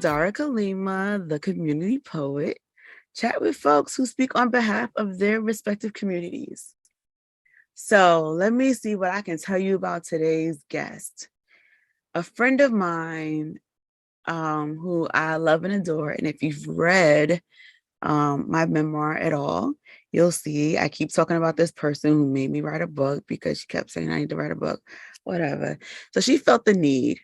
Dara Kalima, the community poet, chat with folks who speak on behalf of their respective communities. So let me see what I can tell you about today's guest. A friend of mine who I love and adore, and if you've read my memoir at all, you'll see I keep talking about this person who made me write a book because she kept saying I need to write a book, whatever. So she felt the need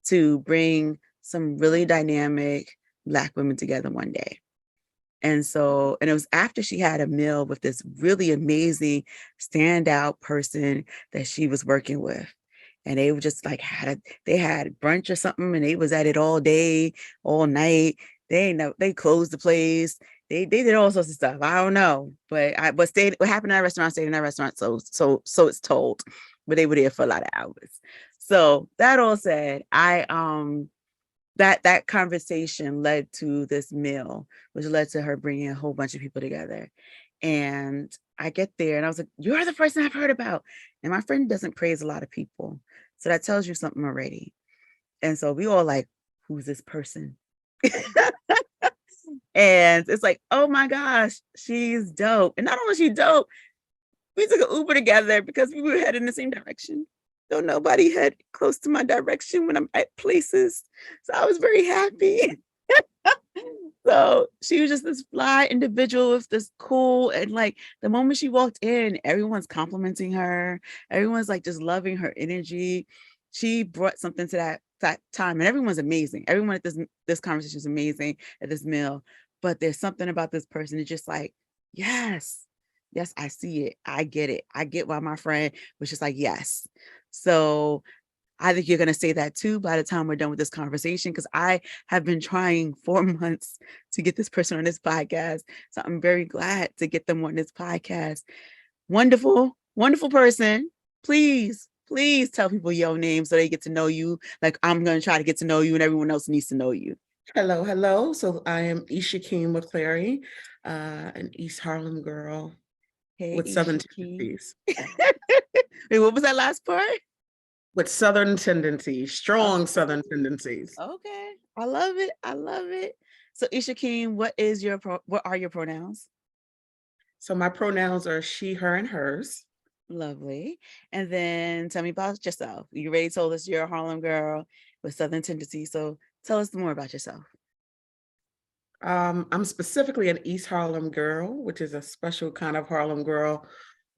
to bring some really dynamic Black women together one day. And it was after she had a meal with this really amazing standout person that she was working with. And they were just like they had brunch or something, and they was at it all day, all night. They closed the place. They did all sorts of stuff. I don't know, but what happened in that restaurant stayed in that restaurant. So it's told, but they were there for a lot of hours. So that all said, that conversation led to this meal, which led to her bringing a whole bunch of people together. And I get there and I was like, you're the person I've heard about. And my friend doesn't praise a lot of people. So that tells you something already. And so we all like, who's this person? And it's like, oh my gosh, she's dope. And not only is she dope, we took an Uber together because we were heading in the same direction. Don't nobody head close to my direction when I'm at places. So I was very happy. So she was just this fly individual with this cool, and like the moment she walked in, everyone's complimenting her. Everyone's like just loving her energy. She brought something to that time, and everyone's amazing. Everyone at this conversation is amazing at this meal. But there's something about this person. It's just like, yes, yes, I see it. I get it. I get why my friend was just like, yes. So I think you're going to say that too by the time we're done with this conversation, because I have been trying for months to get this person on this podcast. So I'm very glad to get them on this podcast. Wonderful, wonderful person. Please, please tell people your name so they get to know you. Like I'm going to try to get to know you, and everyone else needs to know you. Hello, hello. So I am Eichakeem McClary, an East Harlem girl Hey, with Southern Eichakeem. tendencies. Wait, what was that last part? With Southern tendencies, strong Southern Oh, tendencies. okay. I love it. I love it. So Eichakeem, what are your pronouns? So my pronouns are she, her, and hers. Lovely. And then tell me about yourself. You already told us you're a Harlem girl with Southern tendencies. So tell us more about yourself. I'm specifically an East Harlem girl, which is a special kind of Harlem girl.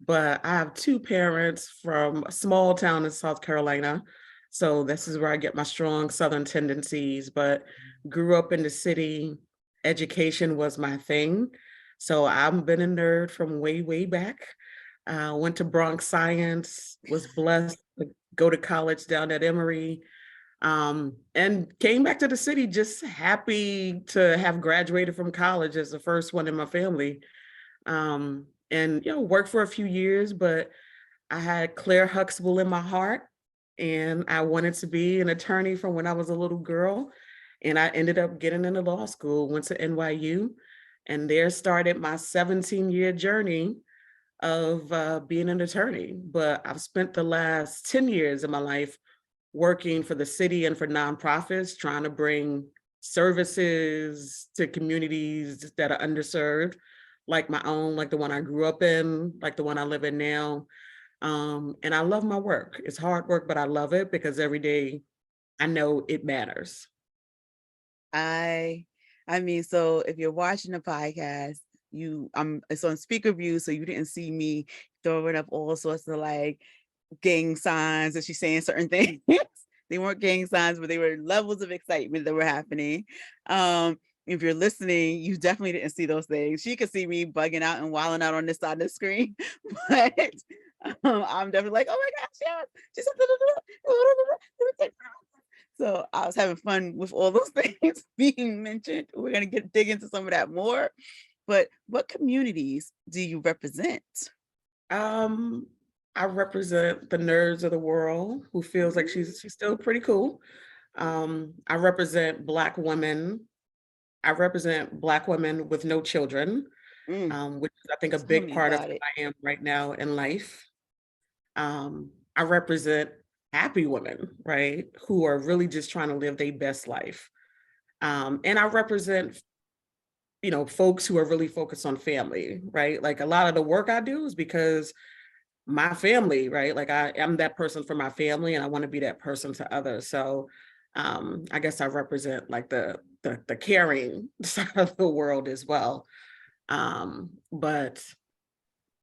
But I have two parents from a small town in South Carolina. So this is where I get my strong Southern tendencies, but grew up in the city. Education was my thing. So I've been a nerd from way, way back. Went to Bronx Science, was blessed to go to college down at Emory, and came back to the city just happy to have graduated from college as the first one in my family. And worked for a few years, but I had Claire Huxtable in my heart, and I wanted to be an attorney from when I was a little girl. And I ended up getting into law school, went to NYU, and there started my 17-year journey of being an attorney. But I've spent the last 10 years of my life working for the city and for nonprofits, trying to bring services to communities that are underserved, like my own, like the one I grew up in, like the one I live in now. And I love my work. It's hard work, but I love it because every day I know it matters. I I mean, so if you're watching the podcast, it's on speaker view, so you didn't see me throwing up all sorts of like gang signs and she's saying certain things. They weren't gang signs, but they were levels of excitement that were happening. If you're listening, you definitely didn't see those things. She could see me bugging out and wilding out on this side of the screen, but I'm definitely like, oh my gosh, yes. She said, so I was having fun with all those things being mentioned. We're gonna dig into some of that more. But what communities do you represent? Um, I represent the nerds of the world who feels like she's still pretty cool. I represent Black women. I represent Black women with no children, Mm, which is, I think, a tell big me part of about who it. I am right now in life. I represent happy women, right, who are really just trying to live their best life. And I represent, folks who are really focused on family, right? Like a lot of the work I do is because my family, right? Like I am that person for my family and I want to be that person to others. So I guess I represent like the caring side of the world as well. But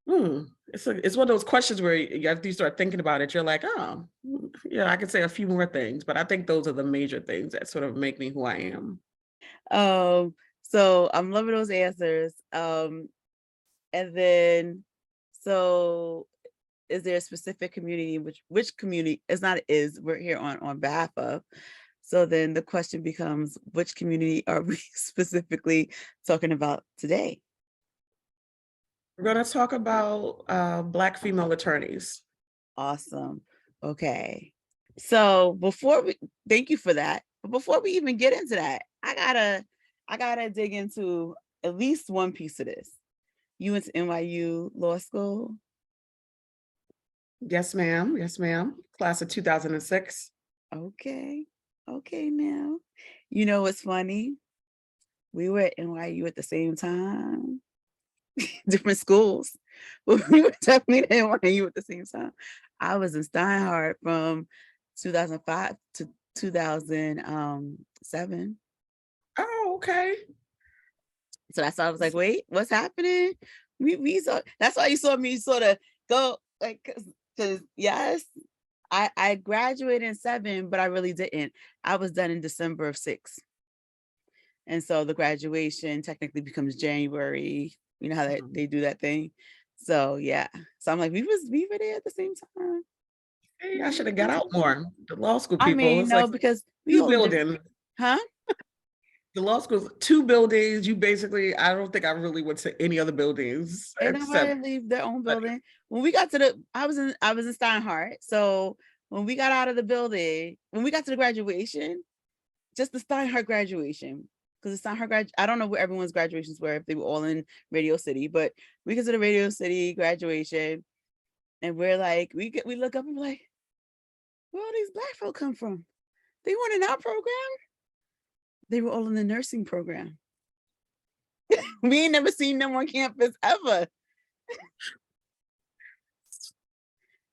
it's one of those questions where after you start thinking about it, you're like, oh, yeah, I could say a few more things, but I think those are the major things that sort of make me who I am. Um, so I'm loving those answers. And then, so is there a specific community, which community is not is we're here on behalf of? So then the question becomes, which community are we specifically talking about today? We're going to talk about Black female attorneys. Awesome. Okay. So before we thank you for that. But before we even get into that, I gotta dig into at least one piece of this. You went to NYU Law School. Yes, ma'am. Yes, ma'am. Class of 2006. Okay. Okay, now. You know what's funny? We were at NYU at the same time, different schools, but we were definitely at NYU at the same time. I was in Steinhardt from 2005 to 2007. Oh, okay. So that's why I was like, wait, what's happening? We saw, that's why you saw me sort of go like, because yes, I graduated in 7, but I really didn't. I was done in December of 6. And so the graduation technically becomes January. You know how they do that thing. So yeah. So I'm like, we were there at the same time. Hey, I should have got out more. The law school I people, mean, it's no, like because we two all in different, buildings. huh? The law school's 2 buildings. You basically, I don't think I really went to any other buildings Ain't except. nobody leave their own building. When we got to the, I was in Steinhardt. So when we got out of the building, when we got to the graduation, just the Steinhardt graduation, because the Steinhardt I don't know where everyone's graduations were, if they were all in Radio City, but we get to the Radio City graduation, and we're like, we look up and we're like, where all these Black folk come from? They weren't in our program. They were all in the nursing program. We ain't never seen them on campus ever.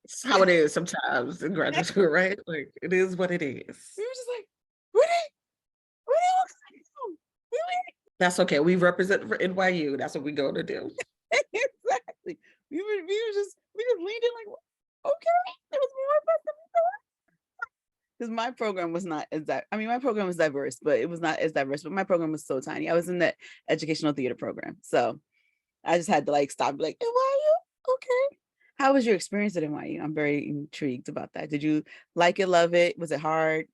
It's how it is sometimes in graduate school, right? Like it is what it is. We were just like, where they all come from? Really? That's okay. We represent for NYU. That's what we go to do. Exactly. We just leaned in like, okay, there was more of us than we thought. Because my program was not as I mean, my program was diverse, but it was not as diverse. But my program was so tiny. I was in the educational theater program, so I just had to like stop, and be like, NYU, okay. How was your experience at NYU? I'm very intrigued about that. Did you like it, love it? Was it hard?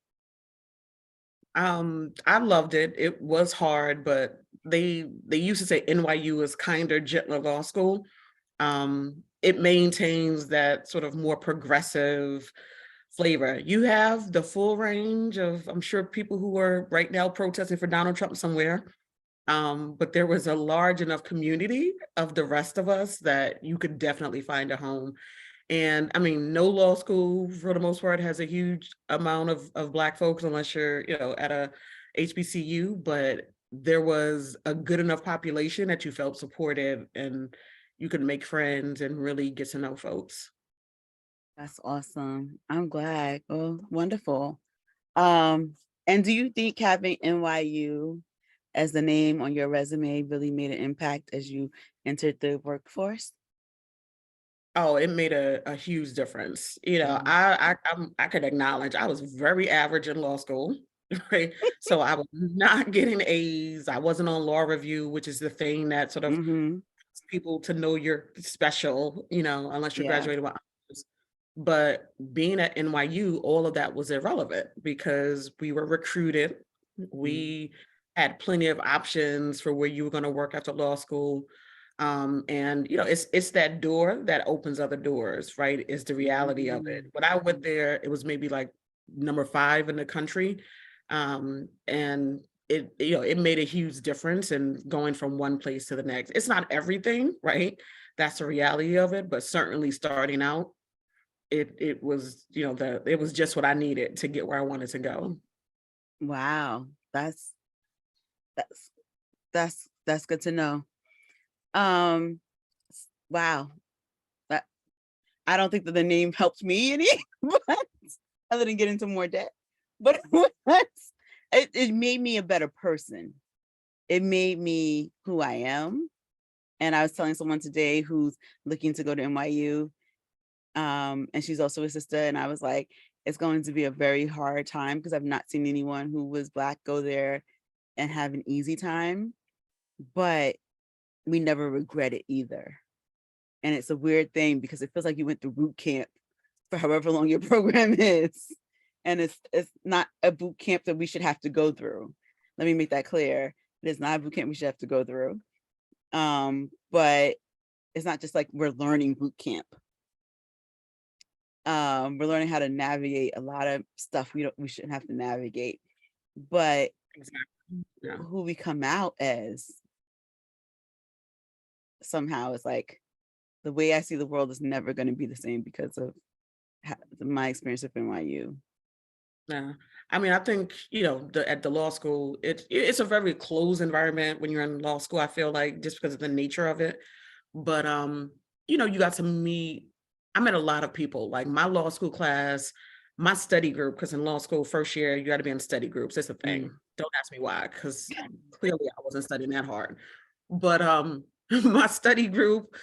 I loved it. It was hard, but they used to say NYU is kinder, gentler law school. It maintains that sort of more progressive flavor. You have the full range of, I'm sure, people who are right now protesting for Donald Trump somewhere. But there was a large enough community of the rest of us that you could definitely find a home. And I mean, no law school for the most part has a huge amount of Black folks unless you're, at a HBCU, but there was a good enough population that you felt supported and you could make friends and really get to know folks. That's awesome. I'm glad. Oh, wonderful. Um, and do you think having NYU as the name on your resume really made an impact as you entered the workforce? Oh, it made a huge difference. Mm. I could acknowledge I was very average in law school, right? So I was not getting A's. I wasn't on law review, which is the thing that sort of Mm-hmm. gets people to know you're special, unless you're Yeah. graduated with honors. But being at NYU, all of that was irrelevant because we were recruited. Mm. We had plenty of options for where you were going to work after law school. And it's that door that opens other doors, right? Is the reality of it. Mm. When I went there, it was maybe like number 5 in the country. And it made a huge difference in going from one place to the next. It's not everything, right? That's the reality of it, but certainly starting out, it was, it was just what I needed to get where I wanted to go. Wow. That's That's good to know. Um, wow. That, I don't think that the name helped me any, but other than get into more debt. But it made me a better person. It made me who I am. And I was telling someone today who's looking to go to NYU, and she's also a sister, and I was like, it's going to be a very hard time because I've not seen anyone who was Black go there and have an easy time, but we never regret it either. And it's a weird thing because it feels like you went through boot camp for however long your program is. And it's not a boot camp that we should have to go through. Let me make that clear. It is not a boot camp we should have to go through. But it's not just like we're learning boot camp. We're learning how to navigate a lot of stuff we shouldn't have to navigate. But Exactly. Yeah. who we come out as somehow is like, the way I see the world is never going to be the same because of my experience with NYU. Yeah. I mean, I think, at the law school, it's a very closed environment when you're in law school, I feel like, just because of the nature of it. But, you got to I met a lot of people, like my law school class, my study group, because in law school, first year, you got to be in study groups. It's a thing. Don't ask me why, because clearly I wasn't studying that hard. But my study group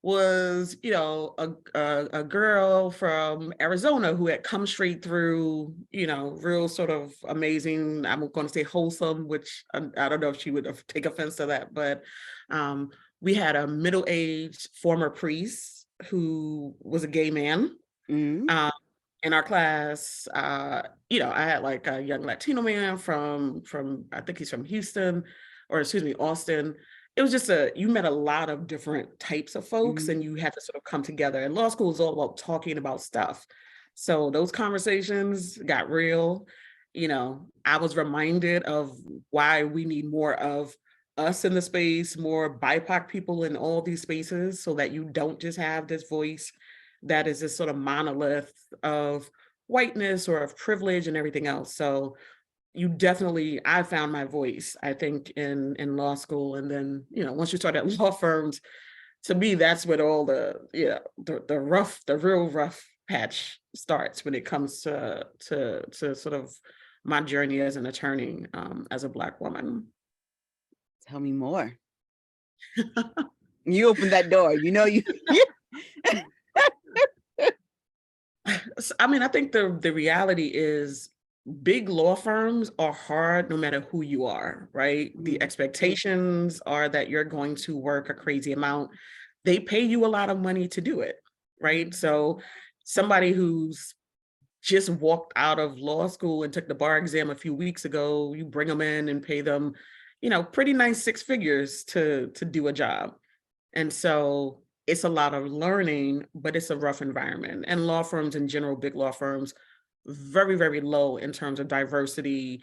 was, a girl from Arizona who had come straight through, real sort of amazing, I'm going to say wholesome, which I don't know if she would take offense to that, but we had a middle-aged former priest who was a gay man. In our class. I had like a young Latino man from I think he's from Houston, or excuse me, Austin. It was just you met a lot of different types of folks, and you had to sort of come together. And law school is all about talking about stuff. So those conversations got real. I was reminded of why we need more of us in the space, more BIPOC people in all these spaces, so that you don't just have this voice that is this sort of monolith of whiteness or of privilege and everything else. So I found my voice, I think, in law school. And then, once you start at law firms, to me, that's when all the real rough patch starts, when it comes to sort of my journey as an attorney, as a Black woman. Tell me more. You opened that door, you. I mean, I think the reality is big law firms are hard no matter who you are, right? The expectations are that you're going to work a crazy amount. They pay you a lot of money to do it, right? So somebody who's just walked out of law school and took the bar exam a few weeks ago, you bring them in and pay them, pretty nice six figures to do a job. And so it's a lot of learning, but it's a rough environment. And law firms in general, big law firms, very, very low in terms of diversity,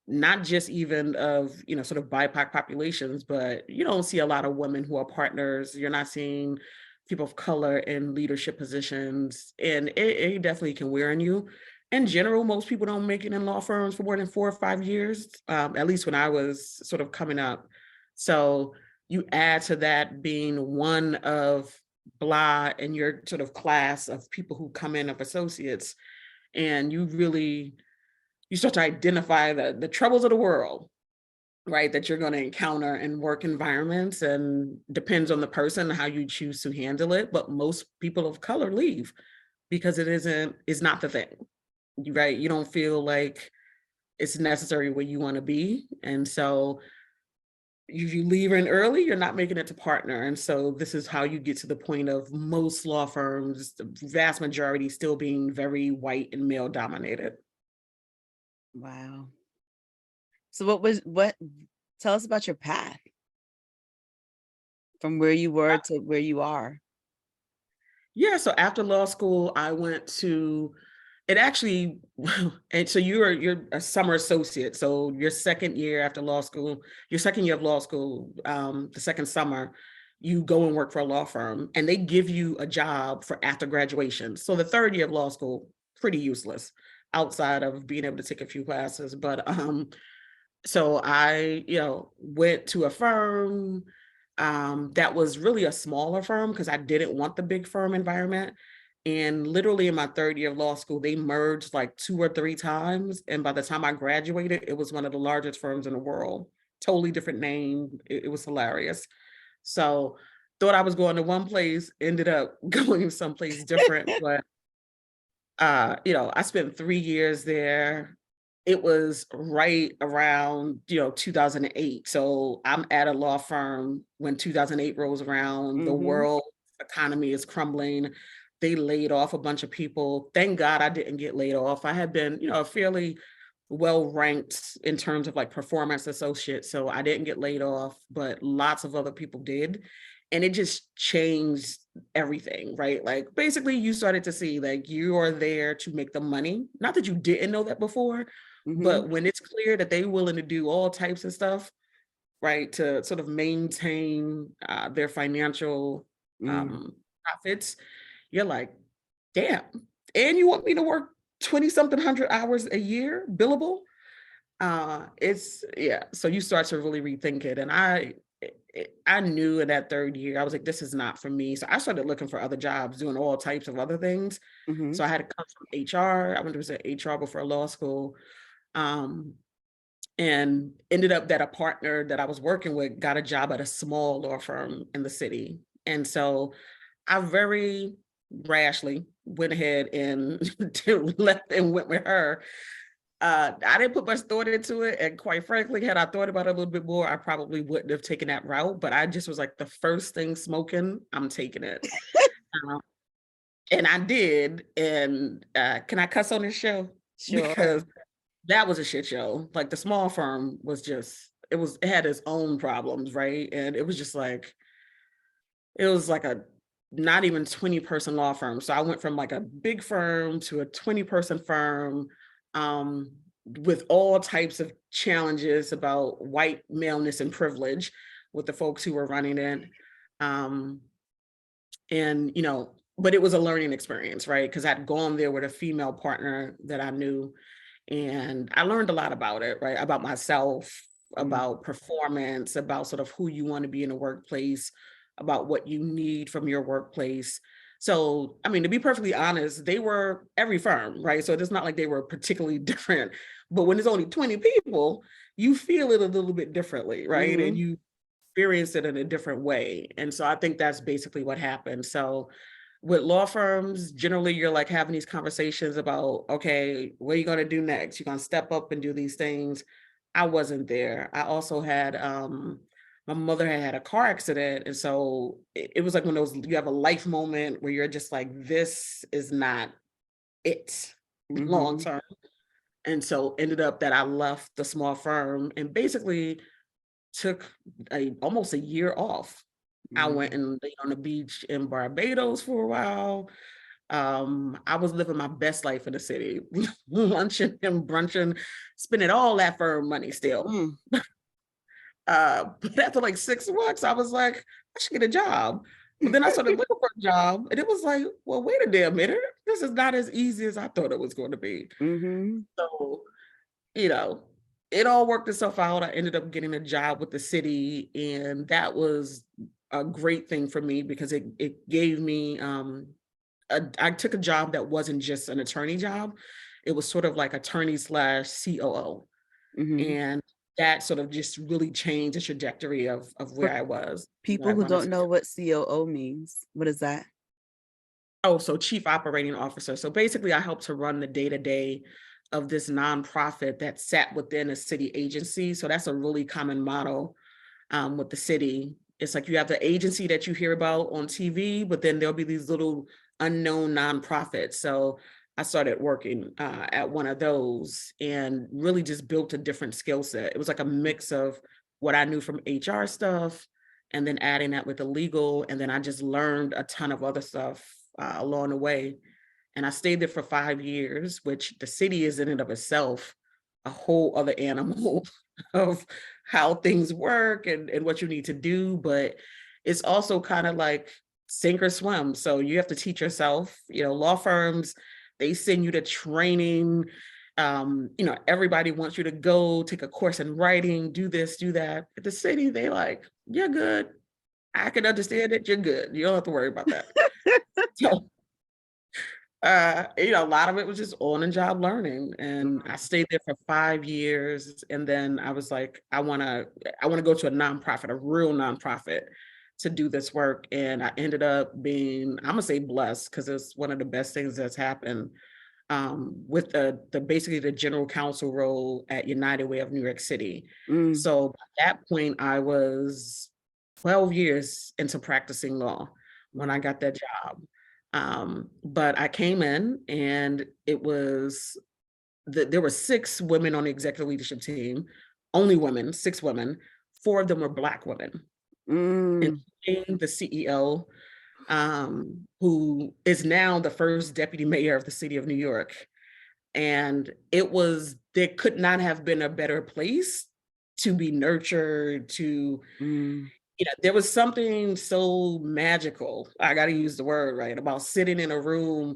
not just even of, sort of BIPOC populations, but you don't see a lot of women who are partners. You're not seeing people of color in leadership positions, and it definitely can wear on you. In general, most people don't make it in law firms for more than 4 or 5 years, at least when I was sort of coming up. So you add to that being one of blah in your sort of class of people who come in of associates, and you start to identify the troubles of the world, right, that you're going to encounter in work environments, and depends on the person how you choose to handle it. But most people of color leave because it's not the thing, right? You don't feel like it's necessary where you want to be. And so you leave in early, you're not making it to partner. And so this is how you get to the point of most law firms, the vast majority still being very white and male dominated. Wow. So tell us about your path from where you were to where you are. Yeah, so after law school, I went to it actually, and so you're a summer associate. So your second year after law school, your second year of law school, the second summer, you go and work for a law firm, and they give you a job for after graduation. So the third year of law school, pretty useless outside of being able to take a few classes. But So I, went to a firm that was really a smaller firm because I didn't want the big firm environment. And literally in my third year of law school, they merged like 2 or 3 times. And by the time I graduated, it was one of the largest firms in the world. Totally different name. It was hilarious. So thought I was going to one place, ended up going someplace different. But I spent 3 years there. It was right around, 2008. So I'm at a law firm when 2008 rolls around, the Mm-hmm. world economy is crumbling. They laid off a bunch of people. Thank God I didn't get laid off. I had been, fairly well ranked in terms of like performance associate. So I didn't get laid off, but lots of other people did. And it just changed everything, right? Like basically you started to see like you are there to make the money. Not that you didn't know that before, Mm-hmm. but when it's clear that they're willing to do all types of stuff, right, to sort of maintain their financial Mm. profits, you're like, damn. And you want me to work 20 something hundred hours a year billable? It's yeah. So you start to really rethink it. And I knew in that third year, I was like, this is not for me. So I started looking for other jobs, doing all types of other things. Mm-hmm. So I had to come from HR. I went to HR before law school. Um, and ended up that a partner that I was working with got a job at a small law firm in the city. And so I very rashly went ahead and left and went with her. I didn't put much thought into it. And quite frankly, had I thought about it a little bit more, I probably wouldn't have taken that route. But I just was like, the first thing smoking, I'm taking it. Um, and I did. And can I cuss on this show? Sure. Because that was a shit show. Like the small firm was just, it had its own problems, right? And it was just like, it was like a not even 20-person law firm. So I went from like a big firm to a 20-person firm um, with all types of challenges about white maleness and privilege with the folks who were running it. Um, and, but it was a learning experience, right? Because I'd gone there with a female partner that I knew, and I learned a lot about it, right? About myself, Mm. about performance, about sort of who you want to be in a workplace, about what you need from your workplace. So, I mean, to be perfectly honest, they were every firm, right? So it's not like they were particularly different. But when there's only 20 people, you feel it a little bit differently, right? And Mm-hmm. you experience it in a different way. And so I think that's basically what happened. So with law firms, generally you're like having these conversations about, okay, what are you going to do next? You're going to step up and do these things. I wasn't there. I also had my mother had a car accident. And so it was like one of those, you have a life moment where you're just like, this is not it long Mm-hmm. term. And so ended up that I left the small firm and basically took almost a year off. I went Mm. and laid on the beach in Barbados for a while. I was living my best life in the city, lunching and brunching, spending all that firm money still. Mm. But after like 6 months, I was like, I should get a job. But then I started looking for a job, and it was like, well, wait a damn minute. This is not as easy as I thought it was going to be. Mm-hmm. So, you know, it all worked itself out. I ended up getting a job with the city, and that was a great thing for me because it gave me I took a job that wasn't just an attorney job. It was sort of like attorney slash COO. Mm-hmm. And that sort of just really changed the trajectory of where For I was, where people I who wanted don't to know go. what COO means, what is that? Oh, so chief operating officer. So basically I helped to run the day-to-day of this nonprofit that sat within a city agency. So that's a really common model with the city. It's like you have the agency that you hear about on TV, but then there'll be these little unknown nonprofits. So I started working at one of those and really just built a different skill set. It was like a mix of what I knew from HR stuff and then adding that with the legal. And then I just learned a ton of other stuff along the way. And I stayed there for 5 years, which the city is in and of itself a whole other animal of how things work and what you need to do. But it's also kind of like sink or swim. So you have to teach yourself, law firms, they send you to training. Everybody wants you to go take a course in writing, do this, do that. At the city, they like, you're good. I can understand it. You're good. You don't have to worry about that. So, a lot of it was just on and job learning. And I stayed there for 5 years. And then I was like, I want to go to a nonprofit, a real nonprofit, to do this work. And I ended up being, I'm gonna say blessed, because it's one of the best things that's happened, with the basically the general counsel role at United Way of New York City. So at that point, I was 12 years into practicing law when I got that job. But I came in, and it was there were 6 women on the executive leadership team, only women, 6 women. 4 of them were Black women, including the CEO, who is now the first deputy mayor of the city of New York. And there could not have been a better place to be nurtured, there was something so magical, I got to use the word, right, about sitting in a room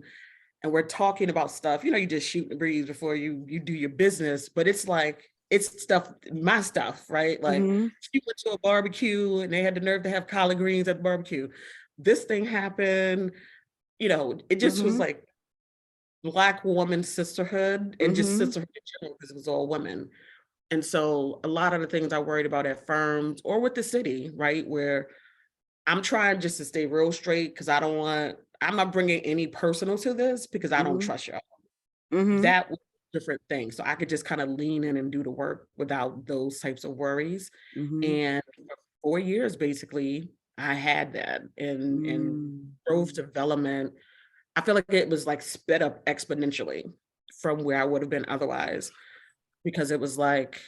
and we're talking about stuff, you just shoot the breeze before you do your business, but it's like, it's my stuff, right? Like, she went to a barbecue and they had the nerve to have collard greens at the barbecue. This thing happened, it just was like Black woman sisterhood, and just sisterhood in general, because it was all women. And so a lot of the things I worried about at firms or with the city, right, where I'm trying just to stay real straight, because I'm not bringing any personal to this, because I don't trust y'all. That was a different thing. So I could just kind of lean in and do the work without those types of worries. And for 4 years, basically, I had that, and growth development, I feel like it was like sped up exponentially from where I would have been otherwise, because it was like,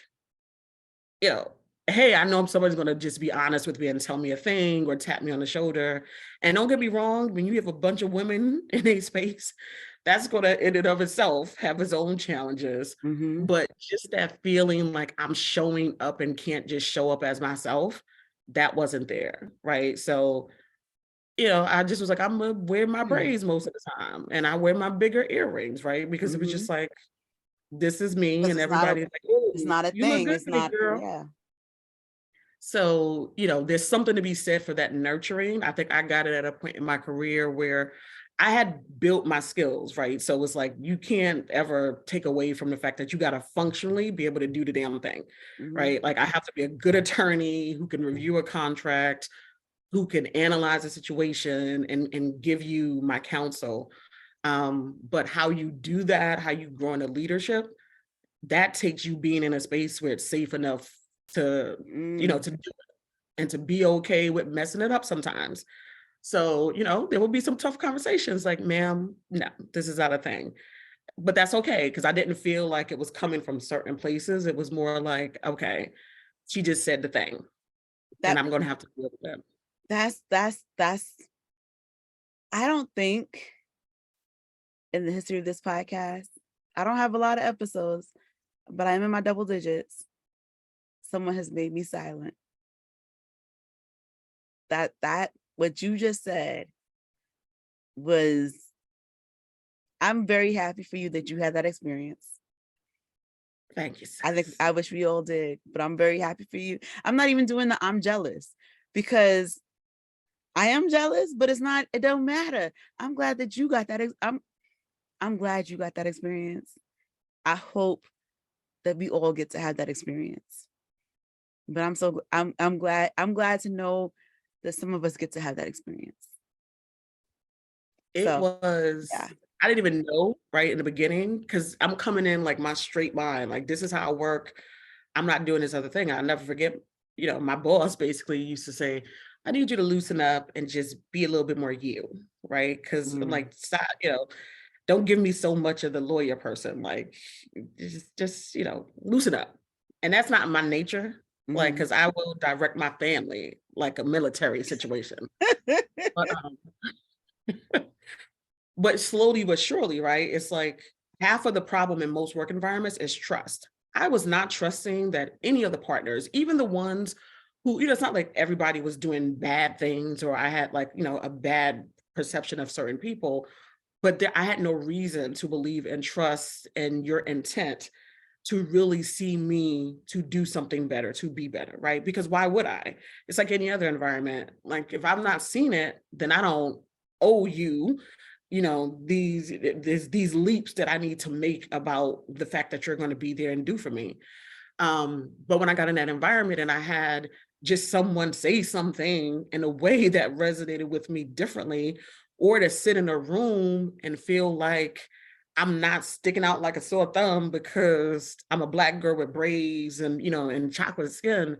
hey, I know somebody's going to just be honest with me and tell me a thing or tap me on the shoulder. And don't get me wrong, when you have a bunch of women in a space, that's going to, in and of itself, have its own challenges. But just that feeling like I'm showing up and can't just show up as myself, that wasn't there, right? So, I just was like, I'm gonna wear my braids most of the time, and I wear my bigger earrings, right? Because it was just like, this is me, and everybody's like, oh, it's not a you thing. look good It's today, not, girl. yeah. So, there's something to be said for that nurturing. I think I got it at a point in my career where I had built my skills, right? So it's like, you can't ever take away from the fact that you got to functionally be able to do the damn thing, right? Like, I have to be a good attorney who can review a contract, who can analyze a situation and give you my counsel. But how you do that, how you grow into leadership, that takes you being in a space where it's safe enough to, to do it and to be okay with messing it up sometimes. So, there will be some tough conversations like, ma'am, no, this is not a thing. But that's okay, because I didn't feel like it was coming from certain places. It was more like, okay, she just said the thing, and I'm going to have to deal with it. That's I don't think in the history of this podcast, I don't have a lot of episodes, but I'm in my double digits. Someone has made me silent. That what you just said was, I'm very happy for you that you had that experience. Thank you, sis. I think I wish we all did, but I'm very happy for you. I'm not even doing the I'm jealous, because I am jealous, but it don't matter. I'm glad that you got that. I'm glad you got that experience. I hope that we all get to have that experience. But I'm glad to know that some of us get to have that experience. It was, yeah. I didn't even know right in the beginning, because I'm coming in like my straight line, like, this is how I work. I'm not doing this other thing. I'll never forget, my boss basically used to say, I need you to loosen up and just be a little bit more you, right? Because I'm like, stop, don't give me so much of the lawyer person. Like, just loosen up. And that's not my nature. Like, because I will direct my family like a military situation. But slowly but surely, right? It's like, half of the problem in most work environments is trust. I was not trusting that any of the partners, even the ones who, it's not like everybody was doing bad things, or I had like, a bad perception of certain people, but I had no reason to believe and trust in your intent to really see me to do something better, to be better, right? Because why would I? It's like any other environment. Like if I'm not seeing it, then I don't owe you, these leaps that I need to make about the fact that you're going to be there and do for me. But when I got in that environment and I had just someone say something in a way that resonated with me differently, or to sit in a room and feel like I'm not sticking out like a sore thumb because I'm a Black girl with braids and, and chocolate skin,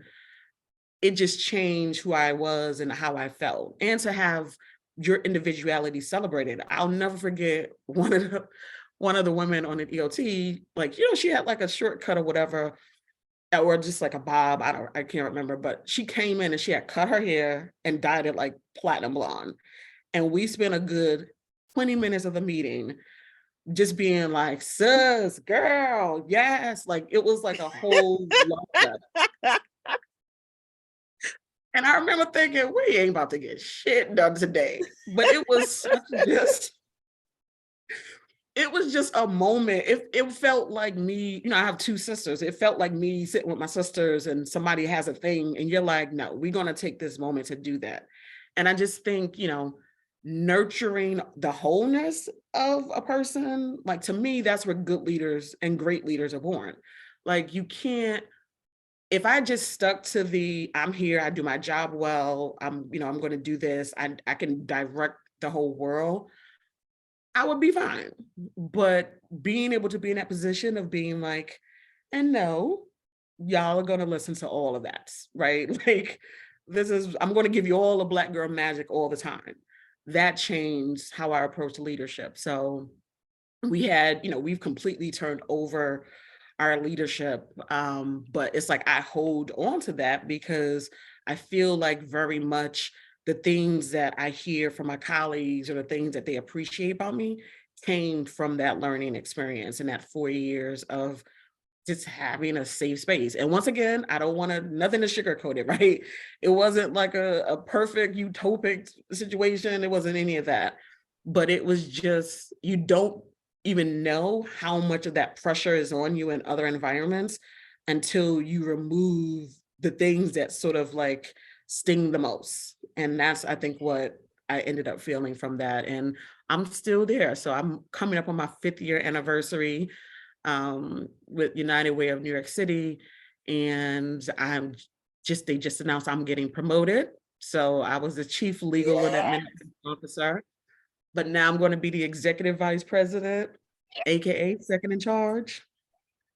it just changed who I was and how I felt. And to have your individuality celebrated. I'll never forget one of the women on the EOT, like, she had like a shortcut or whatever, or just like a bob. I can't remember, but she came in and she had cut her hair and dyed it like platinum blonde. And we spent a good 20 minutes of the meeting just being like, sis, girl, yes. Like it was like a whole lot. And I remember thinking, we ain't about to get shit done today. But it was it was just a moment. It felt like me, I have two sisters. It felt like me sitting with my sisters and somebody has a thing and you're like, no, we're going to take this moment to do that. And I just think, nurturing the wholeness of a person, like to me, that's where good leaders and great leaders are born. Like you can't, if I just stuck to I'm here, I do my job well, I'm going to do this, I can direct the whole world, I would be fine. But being able to be in that position of being like, and no, y'all are going to listen to all of that, right? Like, I'm going to give you all the Black girl magic all the time. That changed how I approach leadership. So we've completely turned over our leadership. But it's like I hold on to that because I feel like very much the things that I hear from my colleagues or the things that they appreciate about me came from that learning experience and that 4 years of just having a safe space. And once again, I don't want nothing to sugarcoat it, right? It wasn't like a perfect utopic situation. It wasn't any of that. But it was just, you don't even know how much of that pressure is on you in other environments until you remove the things that sort of like sting the most. And that's, I think, what I ended up feeling from that. And I'm still there. So I'm coming up on my 5th year anniversary with United Way of New York City. And they just announced I'm getting promoted. So I was the chief legal and administrative officer, but now I'm going to be the executive vice president, AKA second in charge.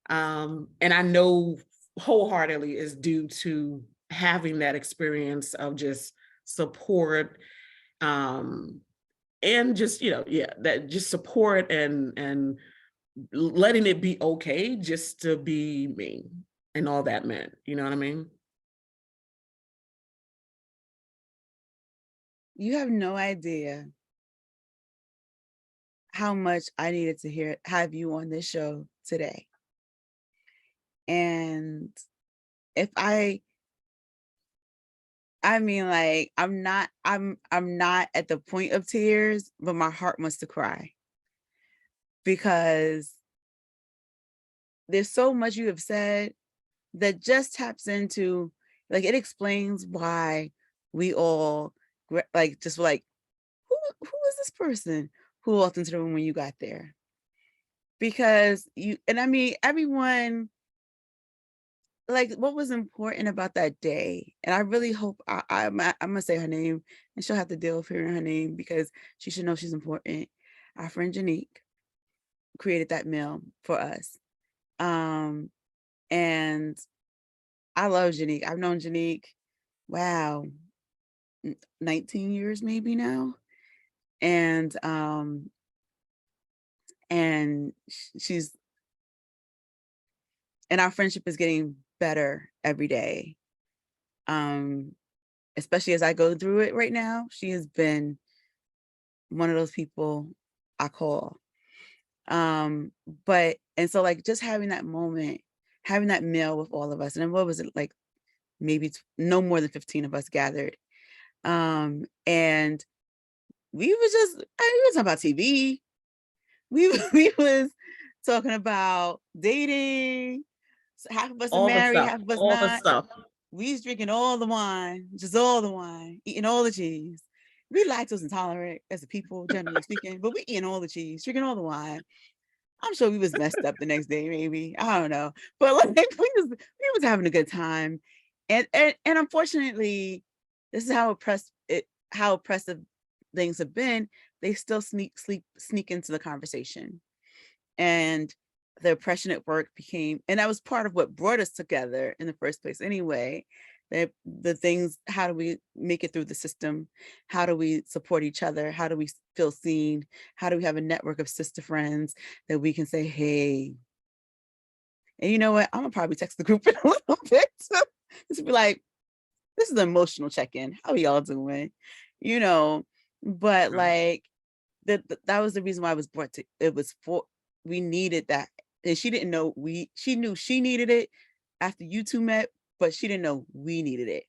And I know wholeheartedly is due to having that experience of just support, and just, that just support and letting it be okay just to be me and all that meant, you know what I mean? You have no idea how much I needed to have you on this show today. And if I mean, like, I'm not at the point of tears, but my heart wants to cry because there's so much you have said that just taps into, like, it explains why we all like just like, who is this person who walked into the room when you got there? Because I mean, everyone, like, what was important about that day, and I really hope I'm gonna say her name, and she'll have to deal with hearing her name because she should know she's important. Our friend Janique created that meal for us, and I love Janique. I've known Janique, wow, 19 years maybe now, and she's and our friendship is getting better every day. Especially as I go through it right now, she has been one of those people I call. But and so, like, just having that moment, having that meal with all of us, and then what was it, like, maybe no more than 15 of us gathered. And we was talking about TV. we was talking about dating. Half of us are All the married, stuff, half of us all the not. stuff. We was drinking all the wine, just all the wine, eating all the cheese. We lactose intolerant as a people, generally speaking, but we eating all the cheese, drinking all the wine. I'm sure we was messed up the next day, maybe. I don't know. But like we was having a good time. And unfortunately, this is how oppressive things have been. They still sneak into the conversation. And the oppression at work became, and that was part of what brought us together in the first place anyway. The things, how do we make it through the system? How do we support each other? How do we feel seen? How do we have a network of sister friends that we can say, hey, and you know what? I'm gonna probably text the group in a little bit to be like, this is an emotional check-in. How are y'all doing? You know, but like that was the reason why I was brought to it was for we needed that. And she didn't know she knew she needed it after you two met, but she didn't know we needed it.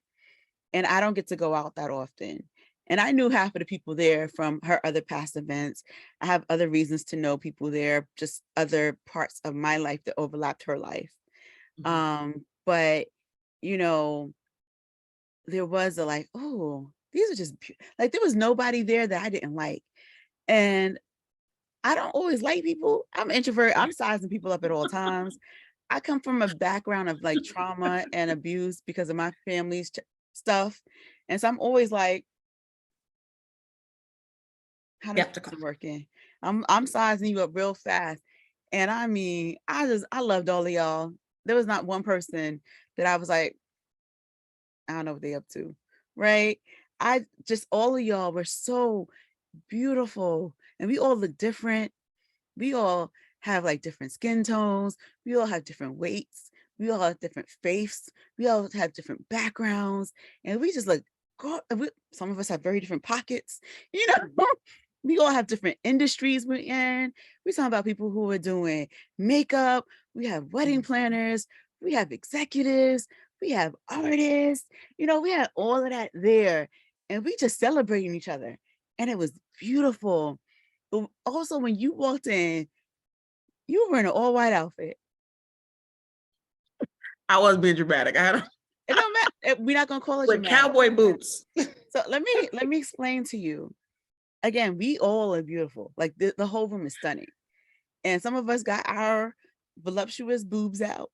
And I don't get to go out that often. And I knew half of the people there from her other past events. I have other reasons to know people there, just other parts of my life that overlapped her life. But you know, there was a like, oh, these are just like there was nobody there that I didn't like. And I don't always like people. I'm an introvert. I'm sizing people up at all times. I come from a background of like trauma and abuse because of my family's stuff. And so I'm always like, how does Skeptical. this working? I'm sizing you up real fast. And I mean, I loved all of y'all. There was not one person that I was like, I don't know what they up to. Right. I just all of y'all were so beautiful. And we all look different. We all have like different skin tones. We all have different weights. We all have different faiths. We all have different backgrounds. And we just like, God, some of us have very different pockets, you know. We all have different industries we're in. We're talking about people who are doing makeup. We have wedding planners. We have executives. We have artists. You know, we had all of that there. And we just celebrating each other. And it was beautiful. But also when you walked in, you were in an all white outfit. I was being dramatic. I don't, It don't matter. We're not gonna call it with dramatic. cowboy boots. So let me explain to you. Again, we all are beautiful. Like the whole room is stunning. And some of us got our voluptuous boobs out.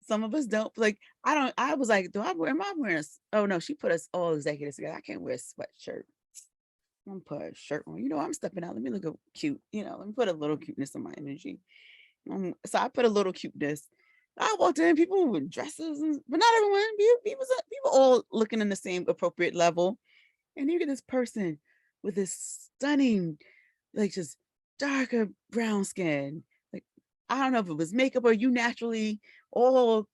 Some of us don't. Like I was like, am I wearing oh no, she put us all executives together. I can't wear a sweatshirt. I'm gonna put a shirt on. You know, I'm stepping out. Let me look cute. You know, let me put a little cuteness in my energy. So I put a little cuteness. I walked in, people with dresses, but not everyone. We were all looking in the same appropriate level. And you get this person with this stunning, like just darker brown skin. Like, I don't know if it was makeup or you naturally all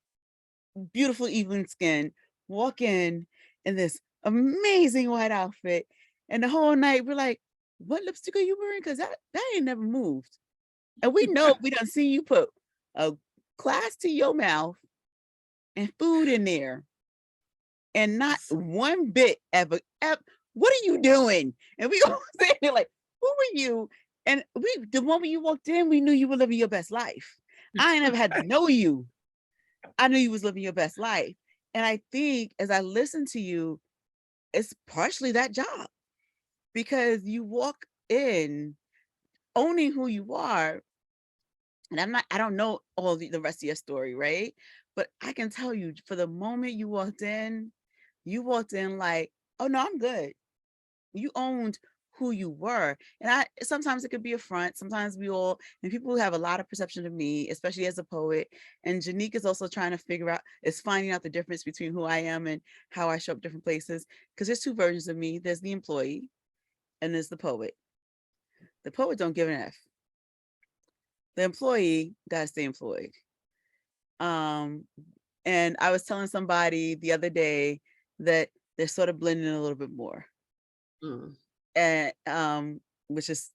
beautiful even skin, walk in this amazing white outfit. And the whole night we're like, what lipstick are you wearing? Because that ain't never moved. And we know we done seen you put a glass to your mouth and food in there. And not one bit ever, what are you doing? And we all saying like, who are you? And the moment you walked in, we knew you were living your best life. I ain't never had to know you. I knew you was living your best life. And I think as I listen to you, it's partially that job because you walk in owning who you are. And I don't know all the rest of your story, right? But I can tell you for the moment you walked in like, oh no, I'm good. You owned who you were. And sometimes it could be a front. Sometimes and people have a lot of perception of me, especially as a poet. And Janique is also trying to finding out the difference between who I am and how I show up different places. Because there's two versions of me. There's the employee and there's the poet. The poet don't give an F. The employee gotta stay employed. And I was telling somebody the other day that they're sort of blending a little bit more. And which is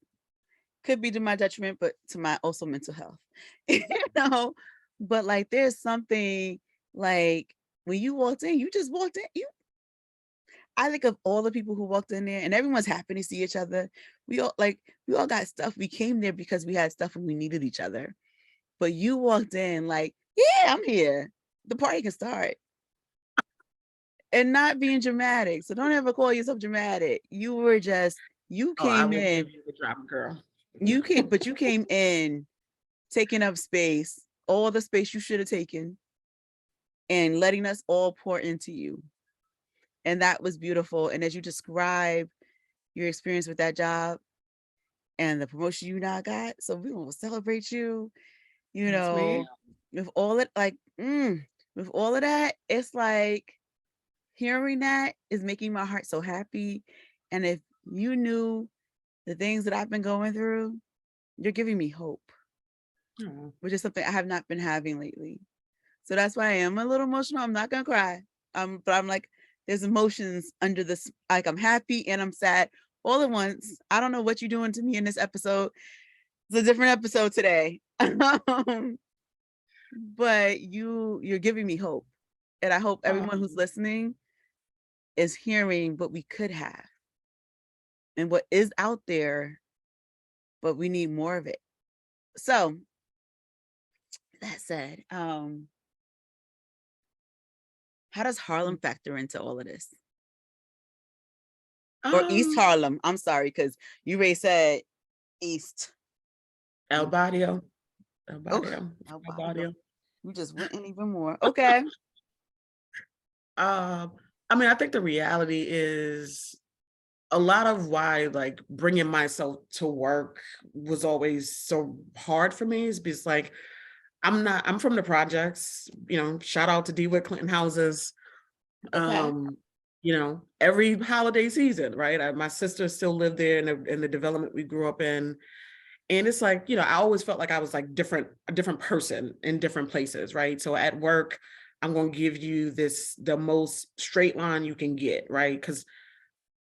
could be to my detriment, but to my also mental health. You know, but like there's something like when you walked in, you just walked in. I think of all the people who walked in there, and everyone's happy to see each other. We all got stuff. We came there because we had stuff and we needed each other. But you walked in like, yeah, I'm here. The party can start. And not being dramatic. So don't ever call yourself dramatic. You were just, you Oh, I came will in, give you the drama, girl. you came in taking up space, all the space you should have taken, and letting us all pour into you. And that was beautiful. And as you describe your experience with that job and the promotion you now got, so we will celebrate you, Yes, ma'am. with all it like, with all of that, it's like hearing that is making my heart so happy. And if you knew the things that I've been going through, you're giving me hope, Oh. which is something I have not been having lately. So that's why I am a little emotional. I'm not gonna cry. But I'm like, there's emotions under this. Like I'm happy and I'm sad all at once. I don't know what you're doing to me in this episode. It's a different episode today. But you're giving me hope. And I hope everyone who's listening is hearing what we could have and what is out there, but we need more of it. So that said, how does Harlem factor into all of this? Or East Harlem? I'm sorry, because you already said East. El Barrio. El Oh, Barrio. El El Barrio. Barrio. You just went in even more. Okay. I mean, I think the reality is a lot of why like bringing myself to work was always so hard for me is because like I'm from the projects, shout out to DeWitt Clinton houses. Okay. Every holiday season, right? My sister still lived there in the development we grew up in. And it's like, I always felt like I was like a different person in different places, right? So at work, I'm going to give you the most straight line you can get, right? Because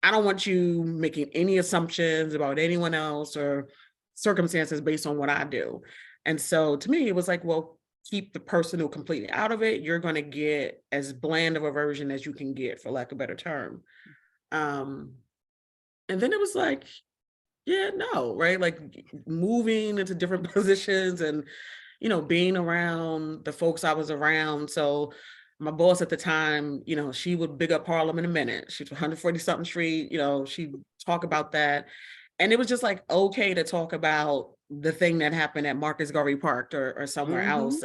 I don't want you making any assumptions about anyone else or circumstances based on what I do. And so to me, it was like, well, keep the personal completely out of it. You're going to get as bland of a version as you can get, for lack of a better term. And then it was like, yeah, no, right? Like moving into different positions and, being around the folks I was around. So my boss at the time, she would big up Harlem in a minute. She's 140 something street, she'd talk about that. And it was just like, okay to talk about the thing that happened at Marcus Garvey Park or somewhere else.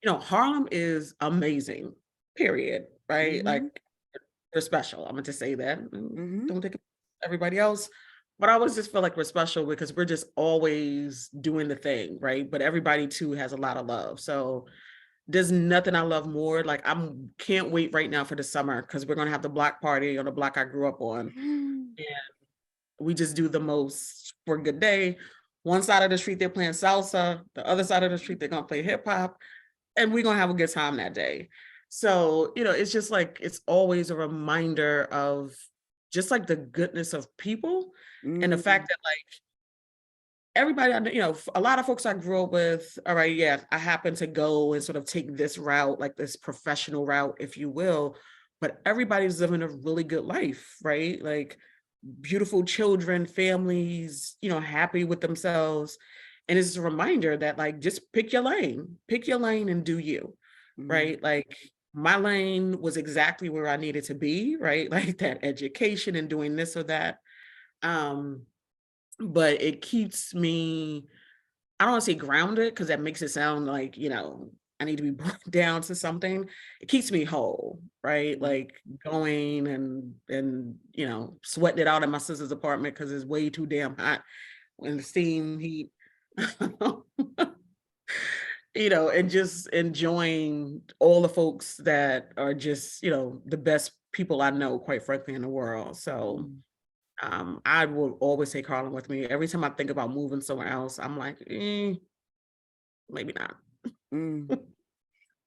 Harlem is amazing, period. Right. Like we're special. I'm going to say that. Don't take it everybody else. But I always just feel like we're special because we're just always doing the thing, right? But everybody too has a lot of love. So there's nothing I love more. Like can't wait right now for the summer because we're gonna have the block party on the block I grew up on. And we just do the most for a good day. One side of the street they're playing salsa, the other side of the street they're gonna play hip hop, and we're gonna have a good time that day. So, it's just like it's always a reminder of just like the goodness of people and the fact that like everybody, a lot of folks I grew up with, all right, yeah, I happen to go and sort of take this route, like this professional route, if you will, but everybody's living a really good life, right? Like beautiful children, families, happy with themselves. And it's a reminder that like, just pick your lane and do you, right? Like my lane was exactly where I needed to be, right? Like that education and doing this or that. But it keeps me, I don't want to say grounded because that makes it sound like, I need to be brought down to something. It keeps me whole, right? Like going and sweating it out in my sister's apartment because it's way too damn hot when the steam heat. And just enjoying all the folks that are just, the best people I know, quite frankly, in the world. So I will always take Harlem with me. Every time I think about moving somewhere else, I'm like, maybe not.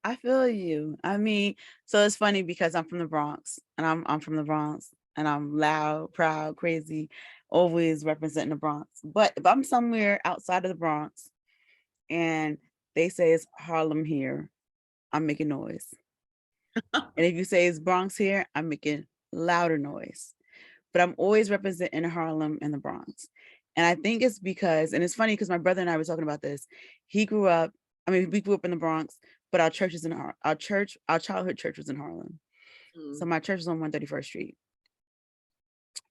I feel you. I mean, so it's funny because I'm from the Bronx and I'm from the Bronx and I'm loud, proud, crazy, always representing the Bronx. But if I'm somewhere outside of the Bronx and they say it's Harlem here, I'm making noise. And if you say it's Bronx here, I'm making louder noise, but I'm always representing Harlem and the Bronx. And I think it's because, and it's funny because my brother and I were talking about this. He grew up, I mean, we grew up in the Bronx, but our church is in our church, our childhood church was in Harlem. So my church is on 131st Street.